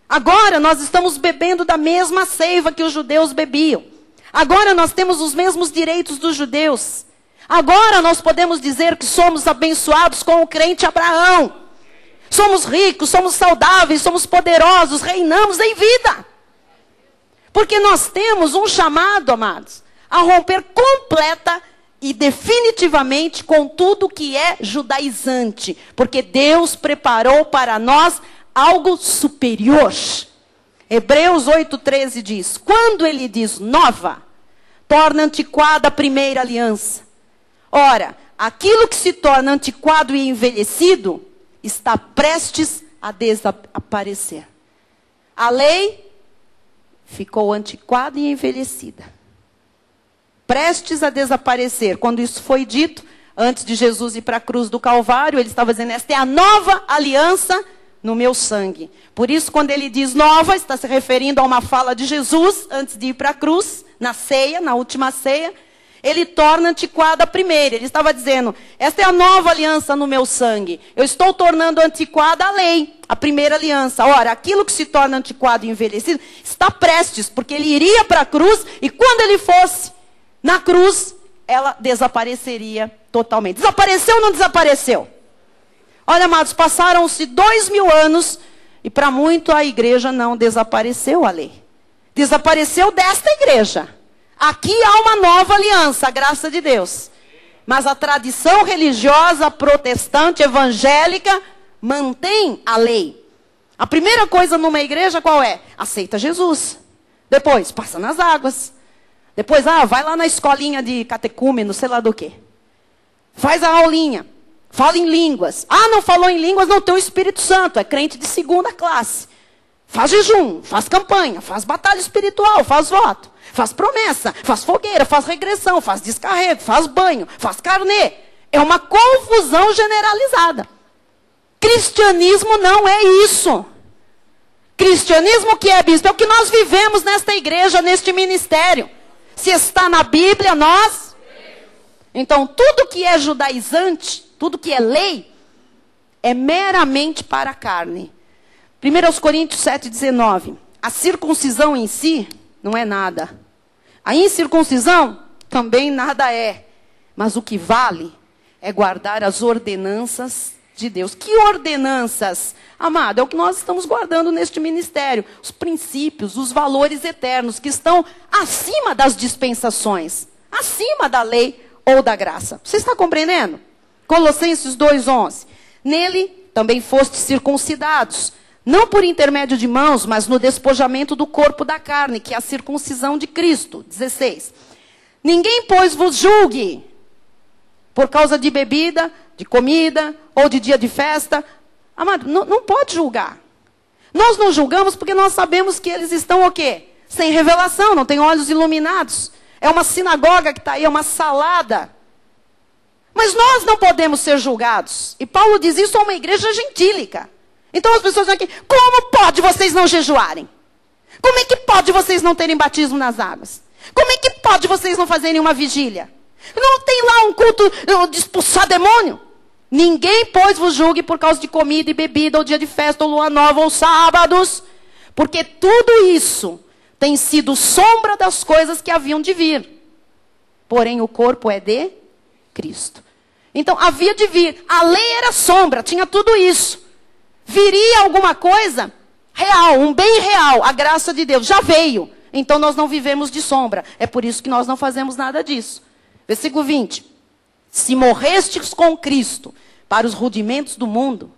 Agora nós estamos bebendo da mesma seiva que os judeus bebiam. Agora nós temos os mesmos direitos dos judeus. Agora nós podemos dizer que somos abençoados com o crente Abraão. Somos ricos, somos saudáveis, somos poderosos, reinamos em vida. Porque nós temos um chamado, amados, a romper completa e definitivamente com tudo que é judaizante. Porque Deus preparou para nós algo superior. Hebreus 8,13 diz, quando ele diz nova, torna antiquada a primeira aliança. Ora, aquilo que se torna antiquado e envelhecido, está prestes a desaparecer. A lei ficou antiquada e envelhecida. Prestes a desaparecer. Quando isso foi dito, antes de Jesus ir para a cruz do Calvário, ele estava dizendo, esta é a nova aliança no meu sangue. Por isso, quando ele diz nova, está se referindo a uma fala de Jesus, antes de ir para a cruz, na ceia, na última ceia. Ele torna antiquada a primeira. Ele estava dizendo, esta é a nova aliança no meu sangue. Eu estou tornando antiquada a lei, a primeira aliança. Ora, aquilo que se torna antiquado e envelhecido, está prestes, porque ele iria para a cruz, e quando ele fosse na cruz, ela desapareceria totalmente. Desapareceu ou não desapareceu? Olha, amados, passaram-se 2000 anos, e para muito a igreja não desapareceu a lei. Desapareceu desta igreja. Aqui há uma nova aliança, a graça de Deus. Mas a tradição religiosa protestante, evangélica, mantém a lei. A primeira coisa numa igreja qual é? Aceita Jesus. Depois, passa nas águas. Depois, vai lá na escolinha de catecúmeno, sei lá do quê. Faz a aulinha. Fala em línguas. Não falou em línguas, não tem o Espírito Santo. É crente de segunda classe. Faz jejum, faz campanha, faz batalha espiritual, faz voto, faz promessa, faz fogueira, faz regressão, faz descarrego, faz banho, faz carnê. É uma confusão generalizada. Cristianismo não é isso. Cristianismo que é, bispo? É o que nós vivemos nesta igreja, neste ministério. Se está na Bíblia, nós... Então, tudo que é judaizante, tudo que é lei, é meramente para a carne. 1 Coríntios 7,19. A circuncisão em si não é nada. A incircuncisão também nada é. Mas o que vale é guardar as ordenanças de Deus. Que ordenanças? Amado, é o que nós estamos guardando neste ministério. Os princípios, os valores eternos que estão acima das dispensações. Acima da lei ou da graça. Você está compreendendo? Colossenses 2,11. Nele também fostes circuncidados. Não por intermédio de mãos, mas no despojamento do corpo da carne, que é a circuncisão de Cristo. 16. Ninguém, pois, vos julgue por causa de bebida, de comida, ou de dia de festa. Amado, não pode julgar. Nós não julgamos porque nós sabemos que eles estão o quê? Sem revelação, não têm olhos iluminados. É uma sinagoga que está aí, é uma salada. Mas nós não podemos ser julgados. E Paulo diz isso a uma igreja gentílica. Então as pessoas dizem aqui, como pode vocês não jejuarem? Como é que pode vocês não terem batismo nas águas? Como é que pode vocês não fazerem uma vigília? Não tem lá um culto de expulsar demônio? Ninguém, pois, vos julgue por causa de comida e bebida, ou dia de festa, ou lua nova, ou sábados. Porque tudo isso tem sido sombra das coisas que haviam de vir. Porém, o corpo é de Cristo. Então, havia de vir. A lei era sombra, tinha tudo isso. Viria alguma coisa real, um bem real, a graça de Deus. Já veio. Então nós não vivemos de sombra. É por isso que nós não fazemos nada disso. Versículo 20. Se morrestes com Cristo para os rudimentos do mundo,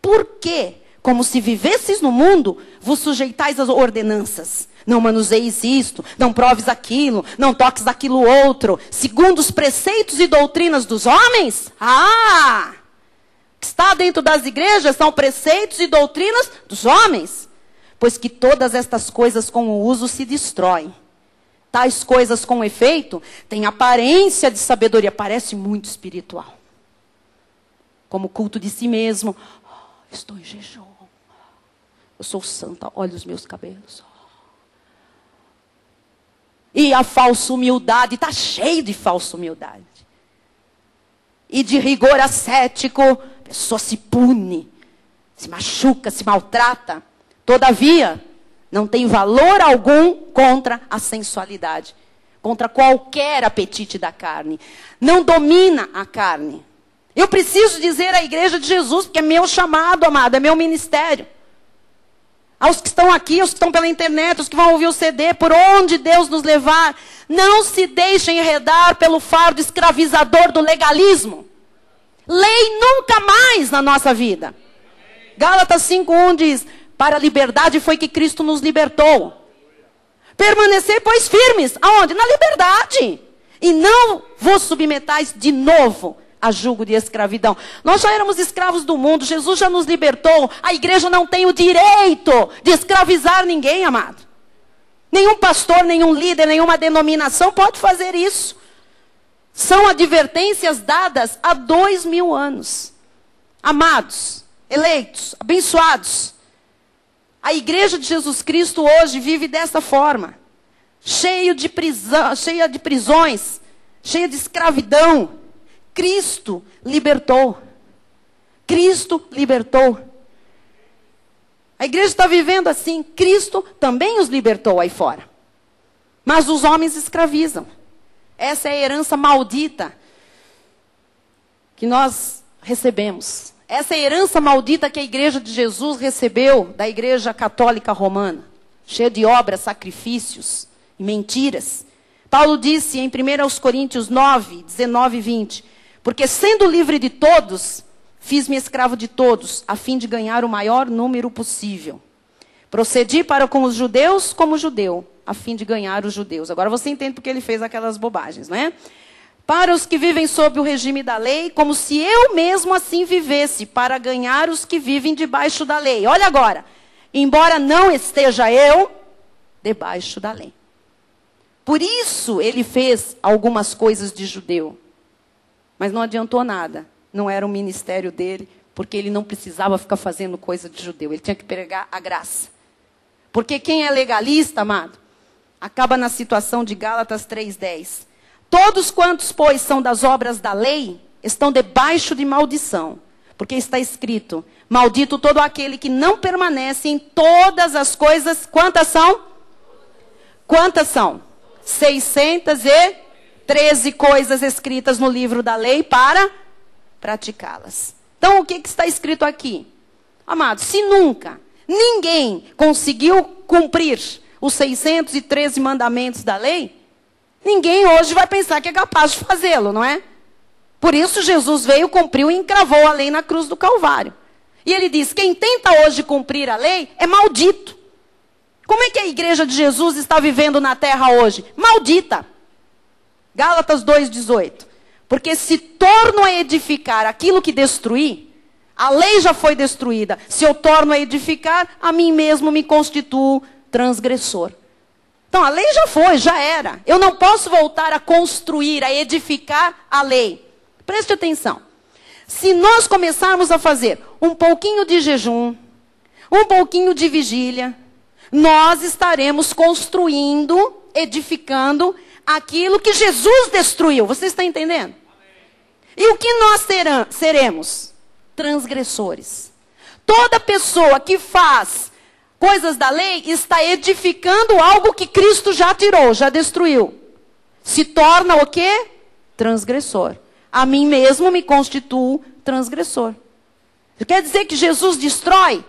por que, como se vivesses no mundo, vos sujeitais às ordenanças? Não manuseis isto, não proves aquilo, não toques aquilo outro, segundo os preceitos e doutrinas dos homens? O que está dentro das igrejas são preceitos e doutrinas dos homens. Pois que todas estas coisas com o uso se destroem. Tais coisas com efeito têm aparência de sabedoria, parece muito espiritual. Como culto de si mesmo. Estou em jejum. Eu sou santa, olha os meus cabelos. E a falsa humildade, está cheio de falsa humildade. E de rigor ascético, a pessoa se pune, se machuca, se maltrata. Todavia, não tem valor algum contra a sensualidade, contra qualquer apetite da carne. Não domina a carne. Eu preciso dizer à igreja de Jesus, porque é meu chamado, amado, é meu ministério. Aos que estão aqui, aos que estão pela internet, aos que vão ouvir o CD, por onde Deus nos levar, não se deixem enredar pelo fardo escravizador do legalismo. Lei nunca mais na nossa vida. Gálatas 5:1 diz, para a liberdade foi que Cristo nos libertou. Permanecer, pois, firmes. Aonde? Na liberdade. E não vos submetais de novo a julgo de escravidão. Nós já éramos escravos do mundo. Jesus já nos libertou. A igreja não tem o direito de escravizar ninguém, amado. Nenhum pastor, nenhum líder, nenhuma denominação pode fazer isso. São advertências dadas há 2000 anos. Amados, eleitos, abençoados. A igreja de Jesus Cristo hoje vive dessa forma. Cheia de prisões, cheia de escravidão. Cristo libertou. Cristo libertou. A igreja está vivendo assim. Cristo também os libertou aí fora. Mas os homens escravizam. Essa é a herança maldita que nós recebemos. Essa é a herança maldita que a igreja de Jesus recebeu da igreja católica romana. Cheia de obras, sacrifícios e mentiras. Paulo disse em 1 Coríntios 9, 19 e 20. Porque sendo livre de todos, fiz-me escravo de todos, a fim de ganhar o maior número possível. Procedi para com os judeus como judeu, a fim de ganhar os judeus. Agora você entende porque ele fez aquelas bobagens, não é? Para os que vivem sob o regime da lei, como se eu mesmo assim vivesse, para ganhar os que vivem debaixo da lei. Olha agora, embora não esteja eu debaixo da lei. Por isso ele fez algumas coisas de judeu. Mas não adiantou nada. Não era o ministério dele, porque ele não precisava ficar fazendo coisa de judeu. Ele tinha que pregar a graça. Porque quem é legalista, amado, acaba na situação de Gálatas 3:10. Todos quantos, pois, são das obras da lei, estão debaixo de maldição. Porque está escrito, maldito todo aquele que não permanece em todas as coisas. Quantas são? Quantas são? 613 coisas escritas no livro da lei para praticá-las. Então, o que está escrito aqui? Amados, se nunca ninguém conseguiu cumprir os 613 mandamentos da lei, ninguém hoje vai pensar que é capaz de fazê-lo, não é? Por isso Jesus veio, cumpriu e encravou a lei na cruz do Calvário. E ele diz, quem tenta hoje cumprir a lei é maldito. Como é que a igreja de Jesus está vivendo na terra hoje? Maldita. Gálatas 2:18. Porque se torno a edificar aquilo que destruí, a lei já foi destruída. Se eu torno a edificar, a mim mesmo me constituo transgressor. Então a lei já foi, já era. Eu não posso voltar a construir, a edificar a lei. Preste atenção. Se nós começarmos a fazer um pouquinho de jejum, um pouquinho de vigília, nós estaremos construindo, edificando aquilo que Jesus destruiu. Você está entendendo? E o que nós seremos? Transgressores. Toda pessoa que faz coisas da lei está edificando algo que Cristo já tirou, já destruiu. Se torna o quê? Transgressor. A mim mesmo me constituo transgressor. Quer dizer que Jesus destrói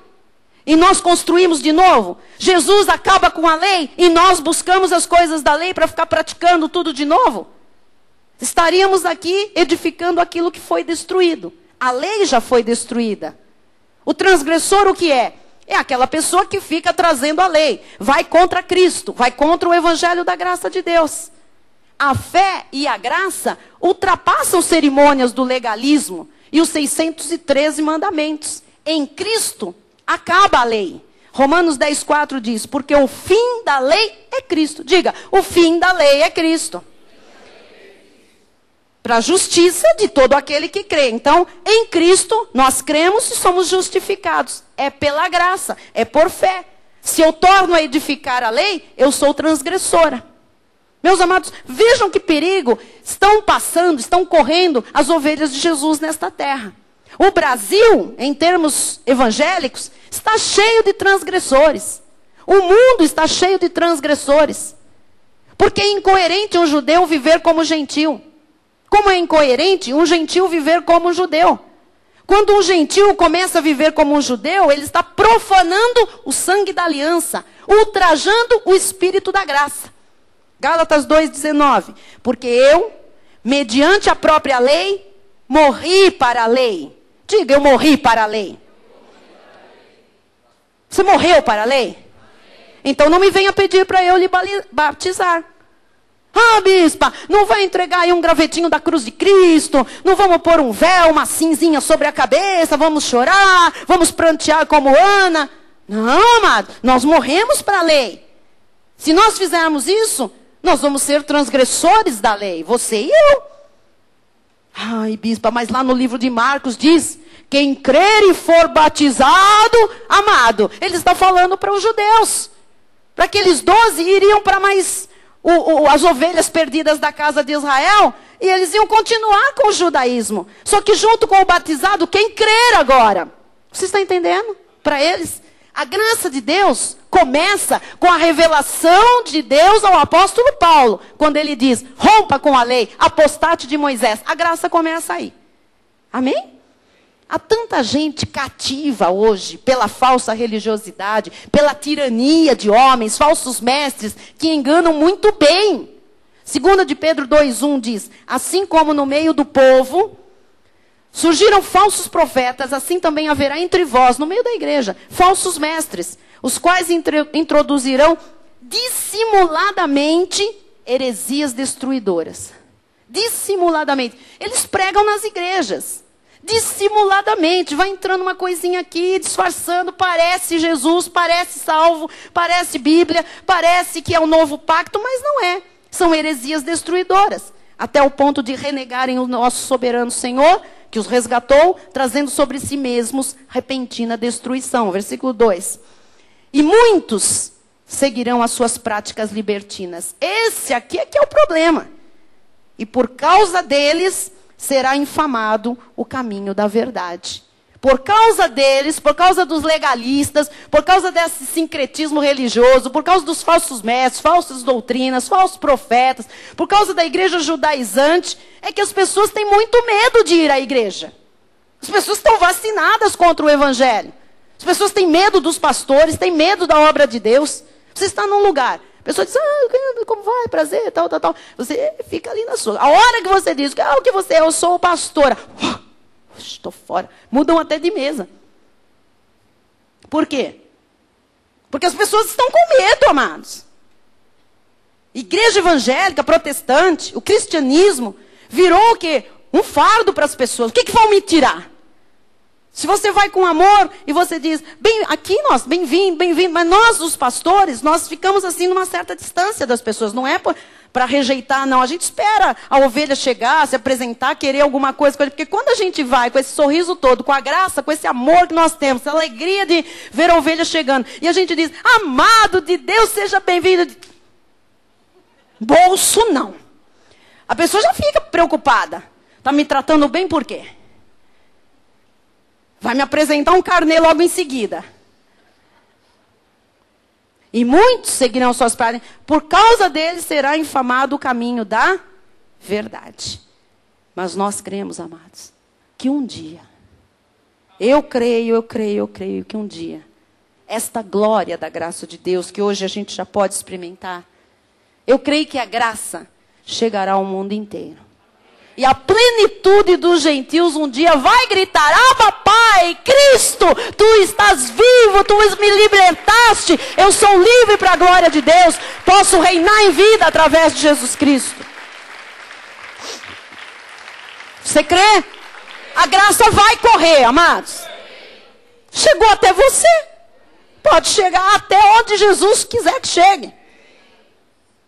e nós construímos de novo? Jesus acaba com a lei e nós buscamos as coisas da lei para ficar praticando tudo de novo? Estaríamos aqui edificando aquilo que foi destruído. A lei já foi destruída. O transgressor o que é? É aquela pessoa que fica trazendo a lei. Vai contra Cristo, vai contra o evangelho da graça de Deus. A fé e a graça ultrapassam cerimônias do legalismo e os 613 mandamentos. Em Cristo acaba a lei. Romanos 10:4 diz, porque o fim da lei é Cristo. Diga, o fim da lei é Cristo. Para a justiça de todo aquele que crê. Então, em Cristo, nós cremos e somos justificados. É pela graça, é por fé. Se eu torno a edificar a lei, eu sou transgressora. Meus amados, vejam que perigo estão passando, estão correndo as ovelhas de Jesus nesta terra. O Brasil, em termos evangélicos, está cheio de transgressores. O mundo está cheio de transgressores. Porque é incoerente um judeu viver como gentil. Como é incoerente um gentil viver como um judeu. Quando um gentil começa a viver como um judeu, ele está profanando o sangue da aliança, ultrajando o espírito da graça. Gálatas 2:19. Porque eu, mediante a própria lei, morri para a lei. Diga, eu morri para a lei. Você morreu para a lei? Então não me venha pedir para eu lhe batizar. Ah, bispa, não vai entregar aí um gravetinho da cruz de Cristo, não vamos pôr um véu, uma cinzinha sobre a cabeça, vamos chorar, vamos prantear como Ana. Não, amado, nós morremos para a lei. Se nós fizermos isso, nós vamos ser transgressores da lei, você e eu. Ai, bispa, mas lá no livro de Marcos diz quem crer e for batizado, amado. Ele está falando para os judeus. Para aqueles 12 iriam para mais as ovelhas perdidas da casa de Israel. E eles iam continuar com o judaísmo. Só que junto com o batizado, quem crer agora. Você está entendendo? Para eles, a graça de Deus começa com a revelação de Deus ao apóstolo Paulo. Quando ele diz, rompa com a lei, apostate de Moisés. A graça começa aí. Amém? Há tanta gente cativa hoje pela falsa religiosidade, pela tirania de homens, falsos mestres, que enganam muito bem. 2 de Pedro 2,1 diz, assim como no meio do povo surgiram falsos profetas, assim também haverá entre vós, no meio da igreja, falsos mestres, os quais introduzirão dissimuladamente heresias destruidoras. Dissimuladamente. Eles pregam nas igrejas. Dissimuladamente, vai entrando uma coisinha aqui, disfarçando, parece Jesus, parece salvo, parece Bíblia, parece que é o novo pacto, mas não é. São heresias destruidoras, até o ponto de renegarem o nosso soberano Senhor, que os resgatou, trazendo sobre si mesmos repentina destruição. Versículo 2. E muitos seguirão as suas práticas libertinas. Esse aqui é que é o problema. E por causa deles será infamado o caminho da verdade. Por causa deles, por causa dos legalistas, por causa desse sincretismo religioso, por causa dos falsos mestres, falsas doutrinas, falsos profetas, por causa da igreja judaizante, é que as pessoas têm muito medo de ir à igreja. As pessoas estão vacinadas contra o evangelho. As pessoas têm medo dos pastores, têm medo da obra de Deus. Você está num lugar, a pessoa diz, como vai, prazer, tal. Você fica ali na sua. A hora que você diz, o que você é? Eu sou pastora. Estou fora. Mudam até de mesa. Por quê? Porque as pessoas estão com medo, amados. Igreja evangélica, protestante, o cristianismo, virou o quê? Um fardo para as pessoas. O que vão me tirar? Se você vai com amor e você diz, bem-vindo, mas nós, os pastores, nós ficamos assim numa certa distância das pessoas. Não é para rejeitar, não. A gente espera a ovelha chegar, se apresentar, querer alguma coisa com ele. Porque quando a gente vai com esse sorriso todo, com a graça, com esse amor que nós temos, a alegria de ver a ovelha chegando, e a gente diz, amado de Deus, seja bem-vindo. Bolso, não. A pessoa já fica preocupada. Está me tratando bem por quê? Vai me apresentar um carnê logo em seguida. E muitos seguirão suas práticas. Por causa deles será infamado o caminho da verdade. Mas nós cremos, amados, que um dia, eu creio que um dia, esta glória da graça de Deus, que hoje a gente já pode experimentar, eu creio que a graça chegará ao mundo inteiro. E a plenitude dos gentios um dia vai gritar, Abba, Pai, Cristo, Tu estás vivo, Tu me libertaste, eu sou livre para a glória de Deus, posso reinar em vida através de Jesus Cristo. Você crê? A graça vai correr, amados. Chegou até você. Pode chegar até onde Jesus quiser que chegue.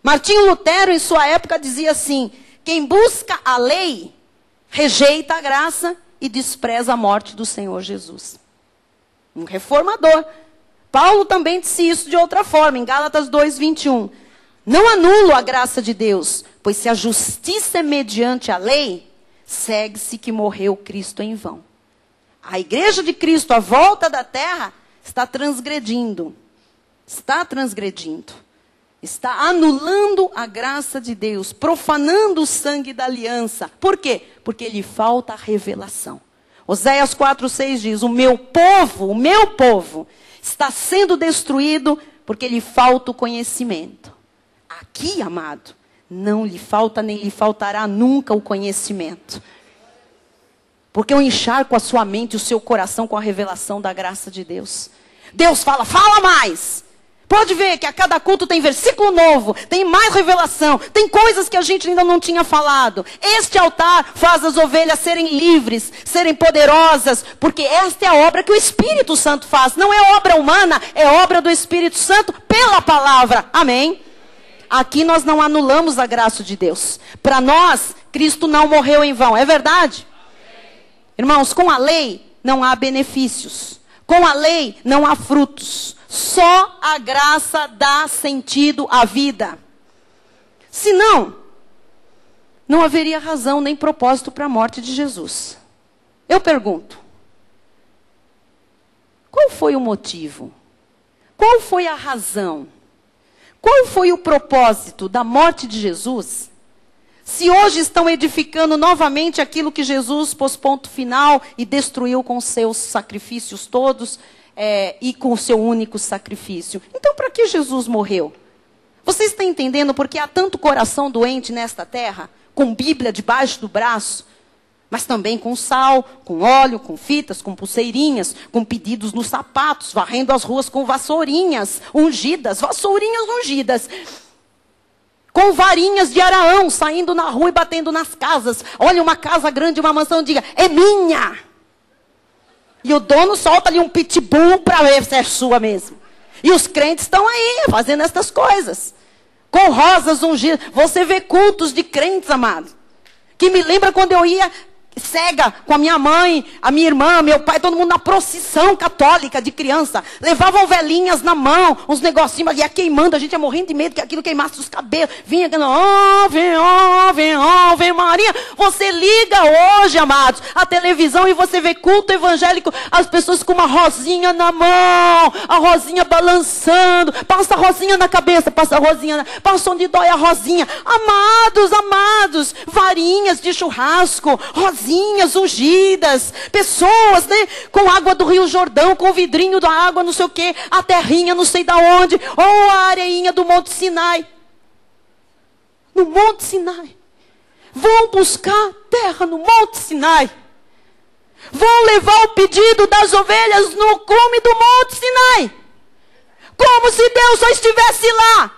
Martinho Lutero, em sua época, dizia assim, quem busca a lei, rejeita a graça e despreza a morte do Senhor Jesus. Um reformador. Paulo também disse isso de outra forma, em Gálatas 2:21. Não anulo a graça de Deus, pois se a justiça é mediante a lei, segue-se que morreu Cristo em vão. A igreja de Cristo, a volta da terra, está transgredindo. Está anulando a graça de Deus, profanando o sangue da aliança. Por quê? Porque lhe falta a revelação. Oséias 4:6 diz, o meu povo, está sendo destruído porque lhe falta o conhecimento. Aqui, amado, não lhe falta nem lhe faltará nunca o conhecimento. Porque eu encharco a sua mente e o seu coração com a revelação da graça de Deus. Deus fala mais. Pode ver que a cada culto tem versículo novo, tem mais revelação, tem coisas que a gente ainda não tinha falado. Este altar faz as ovelhas serem livres, serem poderosas, porque esta é a obra que o Espírito Santo faz. Não é obra humana, é obra do Espírito Santo pela palavra. Amém? Aqui nós não anulamos a graça de Deus. Para nós, Cristo não morreu em vão. É verdade? Irmãos, com a lei, não há benefícios. Com a lei não há frutos. Só a graça dá sentido à vida. Senão, não haveria razão nem propósito para a morte de Jesus. Eu pergunto, qual foi o motivo? Qual foi a razão? Qual foi o propósito da morte de Jesus? Se hoje estão edificando novamente aquilo que Jesus pôs ponto final e destruiu com seus sacrifícios todos e com o seu único sacrifício. Então, para que Jesus morreu? Vocês estão entendendo porque há tanto coração doente nesta terra, com Bíblia debaixo do braço, mas também com sal, com óleo, com fitas, com pulseirinhas, com pedidos nos sapatos, varrendo as ruas com vassourinhas ungidas, com varinhas de Araão, saindo na rua e batendo nas casas. Olha, uma casa grande, uma mansão, diga, é minha. E o dono solta ali um pitbull para ver se é sua mesmo. E os crentes estão aí, fazendo essas coisas. Com rosas ungidas. Você vê cultos de crentes, amados. Que me lembra quando eu ia cega com a minha mãe, a minha irmã, meu pai, todo mundo na procissão católica de criança. Levavam velhinhas na mão, uns negocinhos, ia queimando, a gente ia morrendo de medo que aquilo queimasse os cabelos. Vinha, ave Maria. Você liga hoje, amados, a televisão e você vê culto evangélico, as pessoas com uma rosinha na mão, a rosinha balançando, passa a rosinha na cabeça, passa onde dói a rosinha. Amados, varinhas de churrasco, rosinhas ungidas, pessoas, né, com água do Rio Jordão, com o vidrinho da água, não sei o que, a terrinha, não sei da onde, ou a areinha do Monte Sinai. No Monte Sinai. Vão buscar terra no Monte Sinai. Vão levar o pedido das ovelhas no cume do Monte Sinai. Como se Deus só estivesse lá.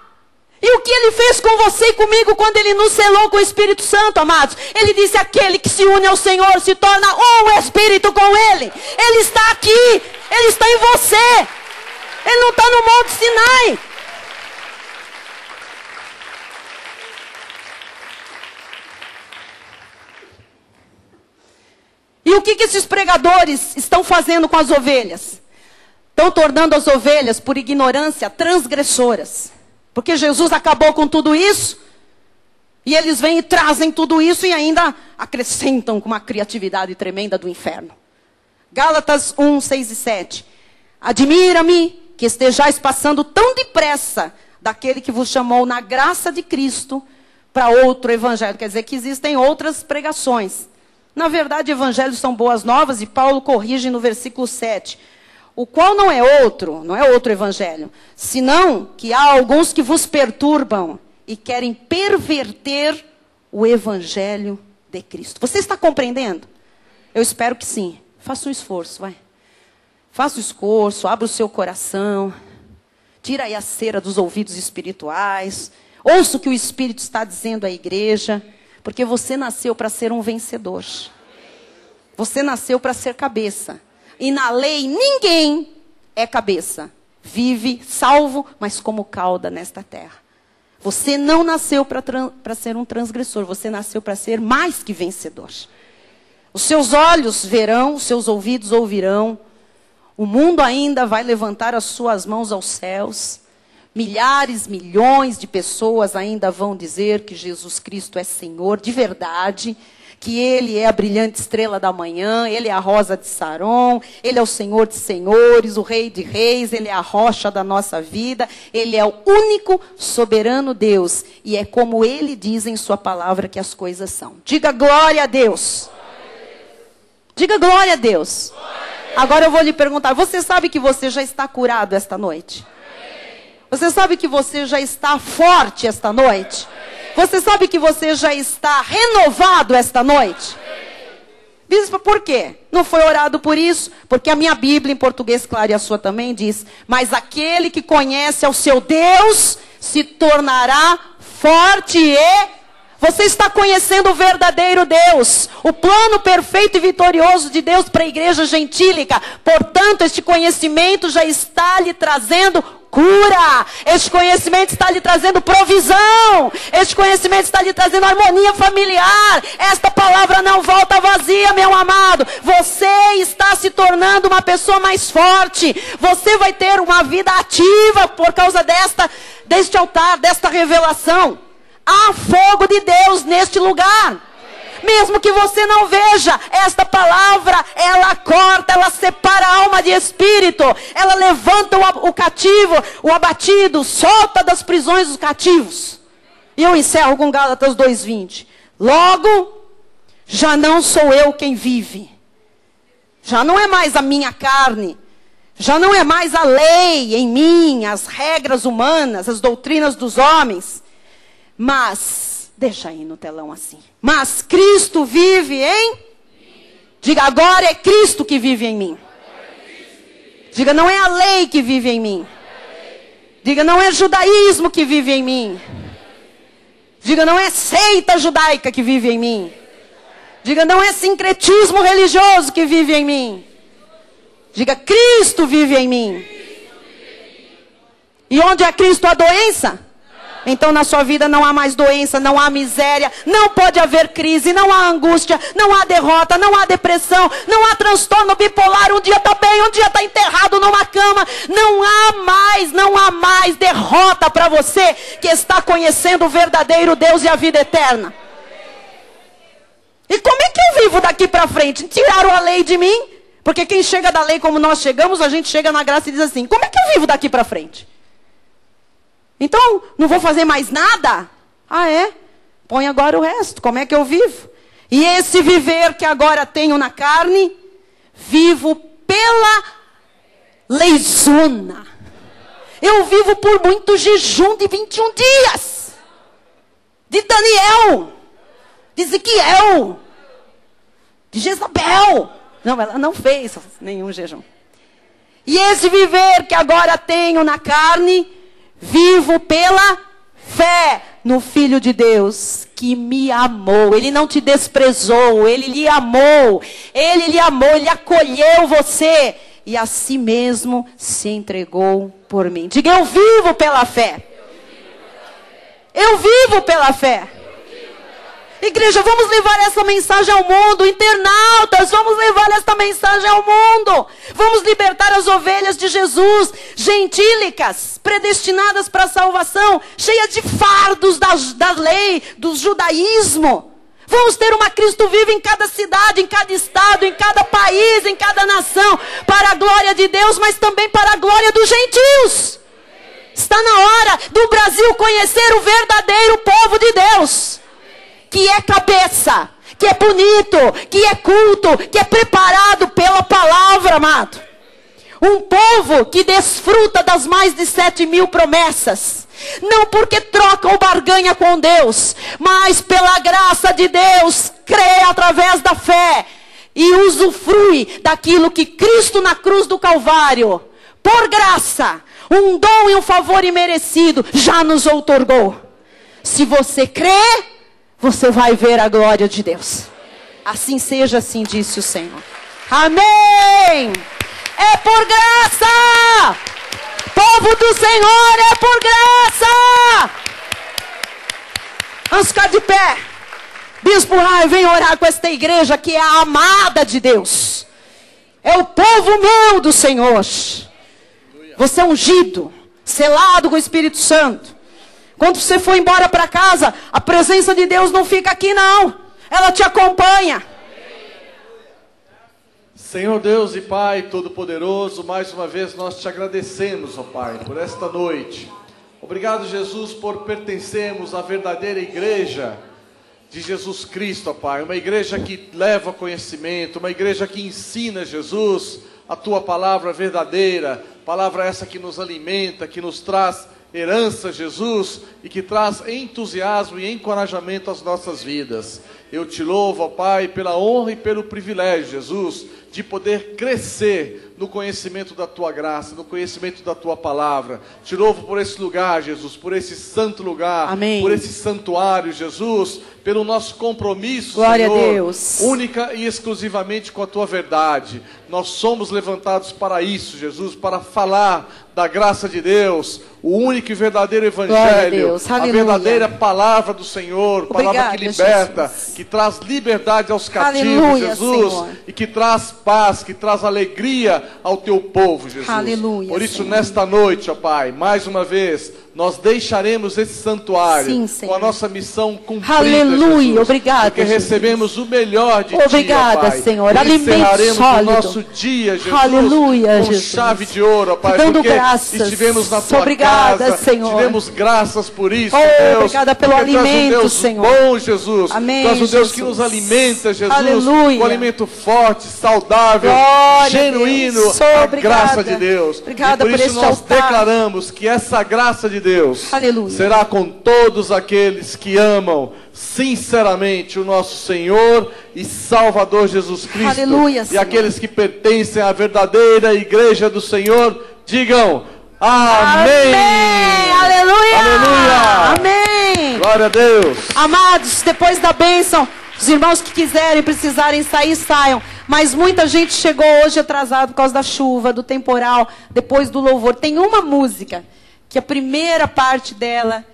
E o que Ele fez com você e comigo quando Ele nos selou com o Espírito Santo, amados? Ele disse, aquele que se une ao Senhor se torna um Espírito com Ele. Ele está aqui, Ele está em você. Ele não está no Monte Sinai. E o que esses pregadores estão fazendo com as ovelhas? Estão tornando as ovelhas, por ignorância, transgressoras. Porque Jesus acabou com tudo isso. E eles vêm e trazem tudo isso e ainda acrescentam com uma criatividade tremenda do inferno. Gálatas 1, 6 e 7. Admira-me que estejais passando tão depressa daquele que vos chamou na graça de Cristo para outro evangelho. Quer dizer que existem outras pregações. Na verdade, evangelhos são boas novas e Paulo corrige no versículo 7. O qual não é outro evangelho, senão que há alguns que vos perturbam e querem perverter o evangelho de Cristo. Você está compreendendo? Eu espero que sim. Faça um esforço, vai. Faça o esforço, abra o seu coração, tira aí a cera dos ouvidos espirituais, ouça o que o Espírito está dizendo à igreja, porque você nasceu para ser um vencedor. Você nasceu para ser cabeça. E na lei ninguém é cabeça. Vive salvo, mas como cauda nesta terra. Você não nasceu para ser um transgressor. Você nasceu para ser mais que vencedor. Os seus olhos verão, os seus ouvidos ouvirão. O mundo ainda vai levantar as suas mãos aos céus. Milhares, milhões de pessoas ainda vão dizer que Jesus Cristo é Senhor de verdade. Que Ele é a brilhante estrela da manhã, Ele é a rosa de Saron, Ele é o Senhor de senhores, o Rei de reis, Ele é a rocha da nossa vida, Ele é o único soberano Deus. E é como Ele diz em sua palavra que as coisas são. Diga glória a Deus. Diga glória a Deus. Agora eu vou lhe perguntar, você sabe que você já está curado esta noite? Você sabe que você já está forte esta noite? Você sabe que você já está renovado esta noite? Bispo, por quê? Não foi orado por isso? Porque a minha Bíblia, em português claro e a sua também, diz: mas aquele que conhece ao seu Deus se tornará forte e... Você está conhecendo o verdadeiro Deus, o plano perfeito e vitorioso de Deus para a igreja gentílica. Portanto, este conhecimento já está lhe trazendo cura. Este conhecimento está lhe trazendo provisão. Este conhecimento está lhe trazendo harmonia familiar. Esta palavra não volta vazia, meu amado. Você está se tornando uma pessoa mais forte. Você vai ter uma vida ativa por causa deste altar, desta revelação. Há fogo de Deus neste lugar. Mesmo que você não veja, esta palavra, ela corta, ela separa a alma de espírito. Ela levanta o cativo, o abatido, solta das prisões os cativos. E eu encerro com Gálatas 2:20. Logo, já não sou eu quem vive. Já não é mais a minha carne. Já não é mais a lei em mim, as regras humanas, as doutrinas dos homens. Mas, deixa aí no telão assim. Mas Cristo vive em? Diga, agora é Cristo que vive em mim. Diga, não é a lei que vive em mim. Diga, não é judaísmo que vive em mim. Diga, não é seita judaica que vive em mim. Diga, não é sincretismo religioso que vive em mim. Diga, Cristo vive em mim. E onde é Cristo há doença? Então na sua vida não há mais doença, não há miséria, não pode haver crise, não há angústia, não há derrota, não há depressão, não há transtorno bipolar, um dia está bem, um dia está enterrado numa cama. Não há mais derrota para você que está conhecendo o verdadeiro Deus e a vida eterna. E como é que eu vivo daqui para frente? Tiraram a lei de mim? Porque quem chega da lei como nós chegamos, a gente chega na graça e diz assim, como é que eu vivo daqui para frente? Então, não vou fazer mais nada? Ah, é? Põe agora o resto. Como é que eu vivo? E esse viver que agora tenho na carne, vivo pela leizona. Eu vivo por muito jejum de 21 dias. De Daniel. De Ezequiel. De Jezabel. Não, ela não fez nenhum jejum. E esse viver que agora tenho na carne, vivo pela fé no Filho de Deus, que me amou. Ele não te desprezou, Ele lhe amou. Ele lhe amou, Ele acolheu você. E a si mesmo se entregou por mim. Diga, eu vivo pela fé. Eu vivo pela fé. Igreja, vamos levar essa mensagem ao mundo. Internautas, vamos levar esta mensagem ao mundo. Vamos libertar as ovelhas de Jesus, gentílicas, predestinadas para a salvação, cheias de fardos da lei, do judaísmo. Vamos ter uma Cristo vivo em cada cidade, em cada estado, em cada país, em cada nação, para a glória de Deus, mas também para a glória dos gentios. Está na hora do Brasil conhecer o verdadeiro povo de Deus. Que é cabeça, que é bonito, que é culto, que é preparado pela palavra, amado. Um povo que desfruta das mais de 7.000 promessas. Não porque troca ou barganha com Deus, mas pela graça de Deus, crê através da fé e usufrui daquilo que Cristo na cruz do Calvário, por graça, um dom e um favor imerecido, já nos outorgou. Se você crê, você vai ver a glória de Deus. Assim seja, assim disse o Senhor. Amém. É por graça. Povo do Senhor, é por graça. Vamos ficar de pé. Bispo Rai, vem orar com esta igreja que é a amada de Deus. É o povo meu do Senhor. Você é ungido, selado com o Espírito Santo. Quando você for embora para casa, a presença de Deus não fica aqui não. Ela te acompanha. Senhor Deus e Pai Todo-Poderoso, mais uma vez nós te agradecemos, ó Pai, por esta noite. Obrigado, Jesus, por pertencermos à verdadeira igreja de Jesus Cristo, ó Pai. Uma igreja que leva conhecimento, uma igreja que ensina, Jesus, a Tua palavra verdadeira. Palavra essa que nos alimenta, que nos traz herança, Jesus, e que traz entusiasmo e encorajamento às nossas vidas. Eu te louvo, ó Pai, pela honra e pelo privilégio, Jesus, de poder crescer no conhecimento da Tua graça, no conhecimento da Tua palavra. Te louvo por esse lugar, Jesus, por esse santo lugar, Amém. por esse santuário, Jesus, pelo nosso compromisso, Glória Senhor, a Deus, única e exclusivamente com a Tua verdade. Nós somos levantados para isso, Jesus, para falar da graça de Deus, o único e verdadeiro Evangelho, a verdadeira palavra do Senhor, palavra que liberta, Jesus, que traz liberdade aos cativos, aleluia, Jesus, Senhor, e que traz paz, que traz alegria ao Teu povo, Jesus. Aleluia, por isso, Senhor, nesta noite, ó Pai, mais uma vez, nós deixaremos esse santuário sim, com a nossa missão cumprida, aleluia, Jesus, obrigada, porque Jesus, recebemos o melhor de obrigada, Ti, ó Pai. Senhor, E alimento encerraremos sólido, o nosso dia, Jesus, aleluia, com Jesus, chave de ouro, ó Pai, dando porque graças, estivemos na Tua obrigada, casa, Senhor, tivemos graças por isso, oh, Deus, obrigada pelo porque Tu és um alimento, Deus Senhor, bom, Jesus, amém, Tu és um Deus Jesus, que nos alimenta, Jesus, aleluia, com alimento forte, saudável, glória genuíno, a a graça de Deus. Obrigada e por isso este nós altar, declaramos que essa graça de Deus, aleluia, será com todos aqueles que amam sinceramente o nosso Senhor e Salvador Jesus Cristo. Aleluia, e Senhor, aqueles que pertencem à verdadeira igreja do Senhor, digam amém. Amém. Aleluia. Aleluia. Amém. Glória a Deus. Amados, depois da bênção, os irmãos que quiserem, precisarem sair, saiam. Mas muita gente chegou hoje atrasado por causa da chuva, do temporal, depois do louvor. Tem uma música que a primeira parte dela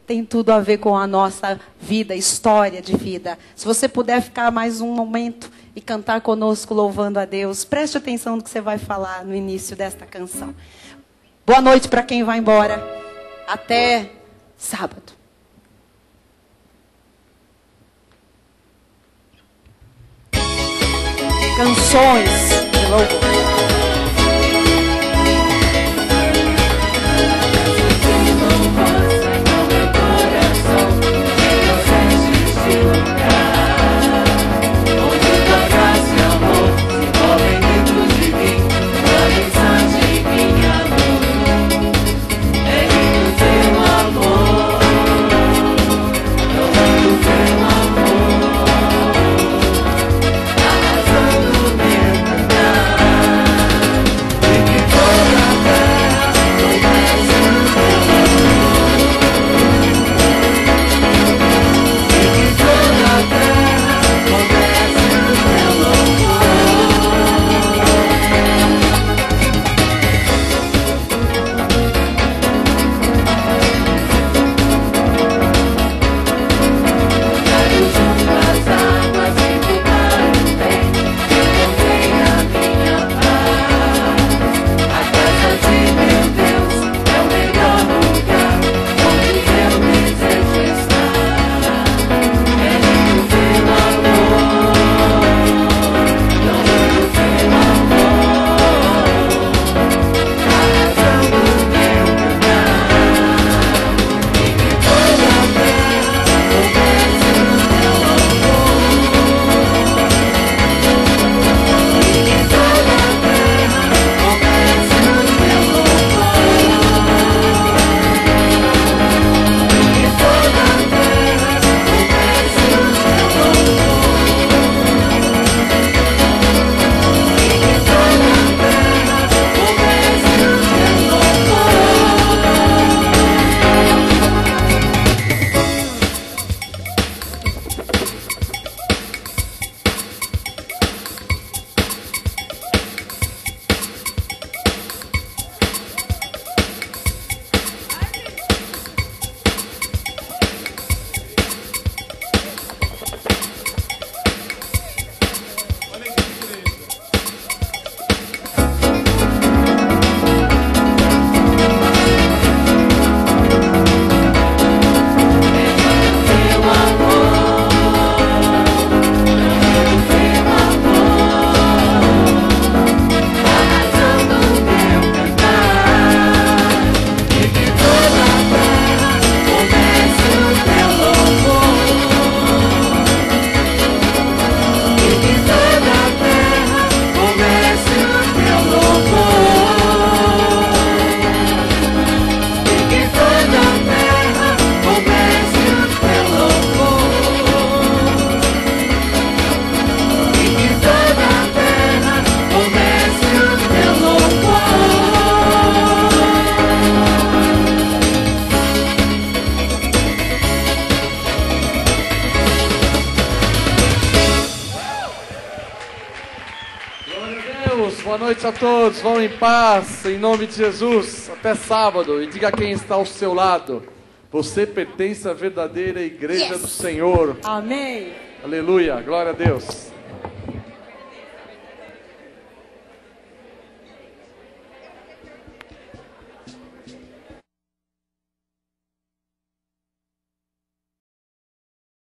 tem tudo a ver com a nossa vida, história de vida. Se você puder ficar mais um momento e cantar conosco louvando a Deus, preste atenção no que você vai falar no início desta canção. Boa noite para quem vai embora. Até sábado. Canções de louvor. Boa noite a todos. Vão em paz, em nome de Jesus. Até sábado. E diga a quem está ao seu lado: você pertence à verdadeira igreja do Senhor. Amém. Aleluia. Glória a Deus.